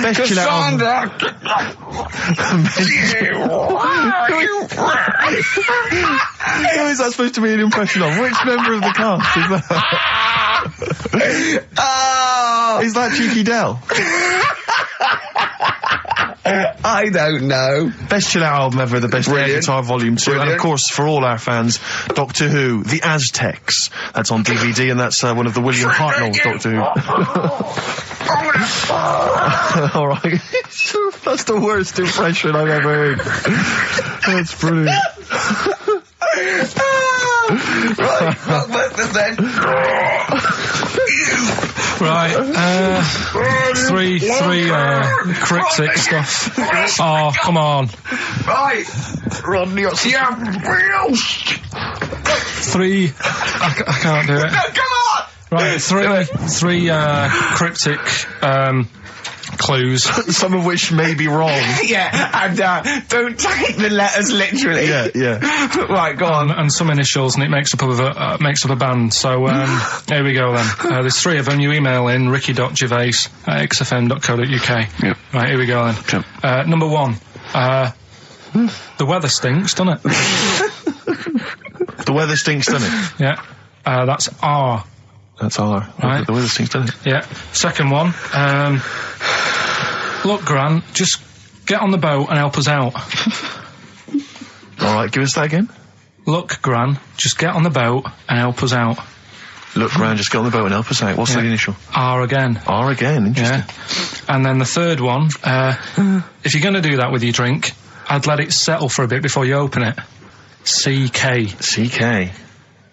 M: Best chill out. Who is that supposed to be an impression of? Which member of the cast is that? Is that Cheeky Dell?
L: I don't know.
M: Best chill out album ever, the best air guitar volume 2, and of course for all our fans, Doctor Who, The Aztecs. That's on DVD, and that's one of the William Hartnell Doctor Who. All right, that's the worst impression I've ever heard. That's brilliant.
L: Right, Rockbusters then.
K: Right, three cryptic stuff. Oh, come on.
L: Right,
M: Rodney,
K: Three. I can't do it.
L: No, come on.
K: Right, three cryptic clues.
M: Some of which may be wrong.
L: Yeah, and don't take the letters literally.
M: Yeah.
L: Right, go on.
K: And some initials, and it makes up a band. So here we go then. There's three of them. You email in ricky.gervais@xfm.co.uk.
A: Yep.
K: Right, here we go then.
A: Yep.
K: Number one. The weather stinks, doesn't it?
M: The weather stinks, doesn't it?
K: Yeah. That's R.
M: That's R.
K: Right.
M: The weather stinks, doesn't it?
K: Yeah. Second one. Look, Gran, just get on the boat and help us out.
M: All right, give us that again.
K: Look, Gran, just get on the boat and help us out.
M: Look, Gran, just get on the boat and help us out. What's the initial?
K: R again.
M: R again, interesting.
K: Yeah. And then the third one, if you're going to do that with your drink, I'd let it settle for a bit before you open it. CK.
M: CK.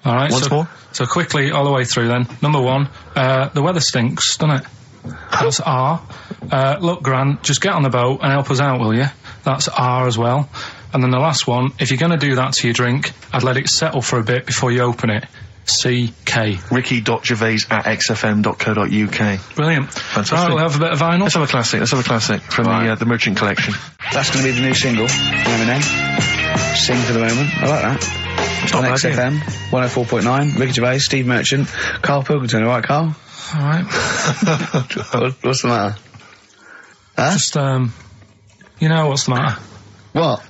K: All right.
M: Once more.
K: So quickly, all the way through then. Number one, the weather stinks, doesn't it? That's R. Look, Gran, just get on the boat and help us out, will you? That's R as well. And then the last one, if you're going to do that to your drink, I'd let it settle for a bit before you open it. CK.
M: Ricky.gervais@xfm.co.uk.
K: Brilliant.
M: Fantastic.
K: Right, we'll have a bit of vinyl.
M: Let's have a classic from the Merchant Collection.
L: That's going to be the new single. Eminem. Sing for the moment. I like that. On XFM 104.9. Ricky Gervais, Steve Merchant, Karl Pilkington. All right, Karl?
K: All right.
L: What's the matter? Huh?
K: Just, you know what's the matter.
L: What?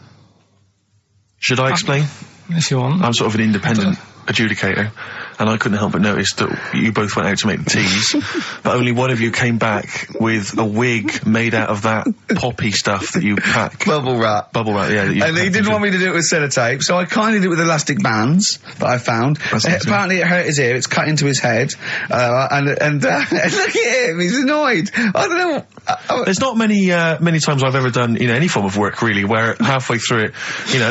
M: Should I explain?
K: If you want.
M: I'm sort of an independent adjudicator. and I couldn't help but notice that you both went out to make the teas, but only one of you came back with a wig made out of that poppy stuff that you pack.
L: Bubble wrap.
M: Bubble wrap, yeah.
L: And he didn't want me to do it with sellotape, so I kindly did it with elastic bands that I found. Apparently it hurt his ear, it's cut into his head, and look at him, he's annoyed. I don't know.
M: There's not many times I've ever done, any form of work really, where halfway through it,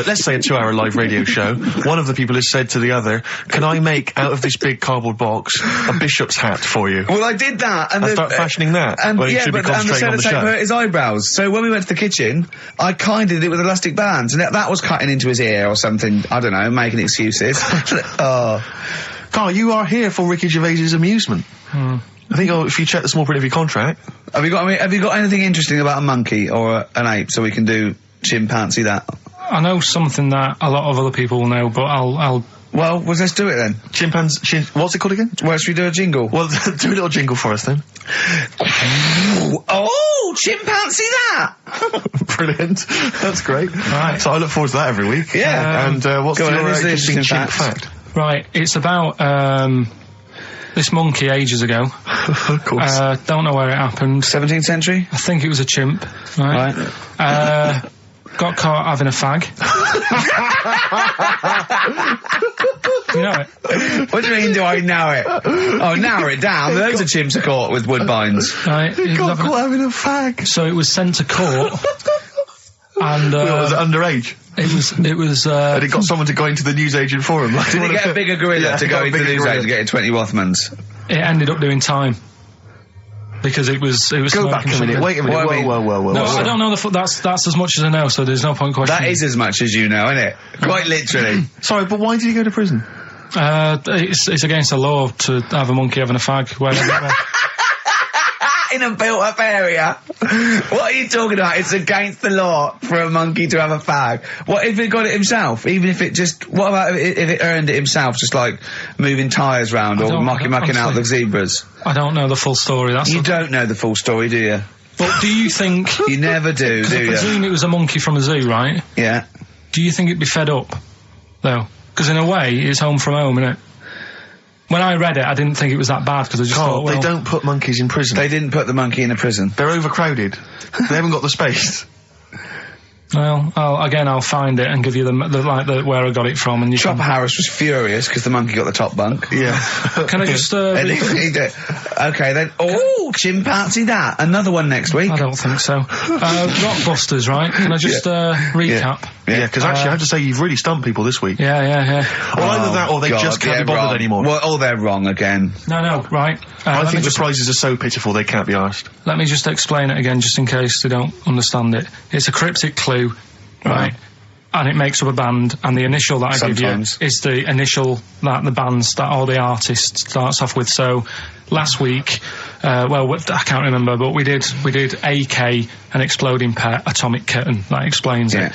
M: let's say a 2-hour live radio show, one of the people has said to the other, can I make out of this big cardboard box a bishop's hat for you?
L: Well, I did that, and
M: start fashioning that.
L: And
M: well,
L: yeah, but the sellotape hurt his eyebrows. So when we went to the kitchen, I kind of did it with elastic bands, and that was cutting into his ear or something. I don't know, making excuses.
M: Carl, you are here for Ricky Gervais's amusement. I think if you check the small print of your contract.
L: Have you got anything interesting about a monkey or an ape so we can do chimpanzee that?
K: I know something that a lot of other people will know, but I'll
L: Well, let's do it then.
M: What's it called again?
L: Well, should we do a jingle?
M: Well, do a little jingle for us then.
L: Oh, chimpanzee that!
M: Brilliant. That's great. Right. So I look forward to that every week.
L: Yeah.
M: And what's your interesting chimp fact?
K: Right, it's about this monkey ages ago.
M: Of course.
K: Don't know where it happened.
L: 17th century?
K: I think it was a chimp. Right. Got caught having a fag. You know it?
L: What do you mean, do I know it? Oh, narrow it down. Loads of chimps are caught with woodbines.
K: Right.
M: He got caught having a fag.
K: So it was sent to court. And
M: was it underage?
K: It was
M: and it got someone to go into the newsagent for him.
L: Did he get a bigger gorilla to go into the newsagent to get 20 Rothmans?
K: It ended up doing time. Because it was.
M: Go back a minute. Wait a minute. Whoa.
K: No, I don't know that's as much as I know. So there's no point questioning.
L: That is as much as you know, isn't it? Quite literally.
M: Sorry, but why did he go to prison?
K: It's against the law to have a monkey having a fag.
L: In a built-up area. What are you talking about? It's against the law for a monkey to have a fag. What if it got it himself? Even if it just... What about if it earned it himself, just like moving tyres round or mucking out the zebras?
K: I don't know the full story.
L: You don't know the full story, do you?
K: But do you think...
L: You never do you?
K: Presume it was a monkey from a zoo, right?
L: Yeah.
K: Do you think it'd be fed up, though? Because in a way, it's home from home, isn't it? When I read it, I didn't think it was that bad because I just thought, well...
M: They don't put monkeys in prison.
L: They didn't put the monkey in a prison.
M: They're overcrowded. They haven't got the space.
K: Well, I'll find it and give you the where I got it from, and you.
L: Chopper Harris was furious because the monkey got the top bunk.
M: Yeah.
K: Can I just?
L: Okay then. Oh, chimpanzee that. Another one next week.
K: I don't think so. Rockbusters, right? Can I just recap?
M: Yeah, because actually I have to say you've really stumped people this week.
K: Yeah.
M: Well, either that or they just can't be bothered anymore.
L: Well, they're wrong again.
K: No, right.
M: I think the prizes are so pitiful they can't be asked.
K: Let me just explain it again, just in case they don't understand it. It's a cryptic clue, right? And it makes up a band, and the initial that I give you is the initial that the band or the artist starts off with. So last week, I can't remember, but we did AK, an exploding pet, atomic kitten. That explains it.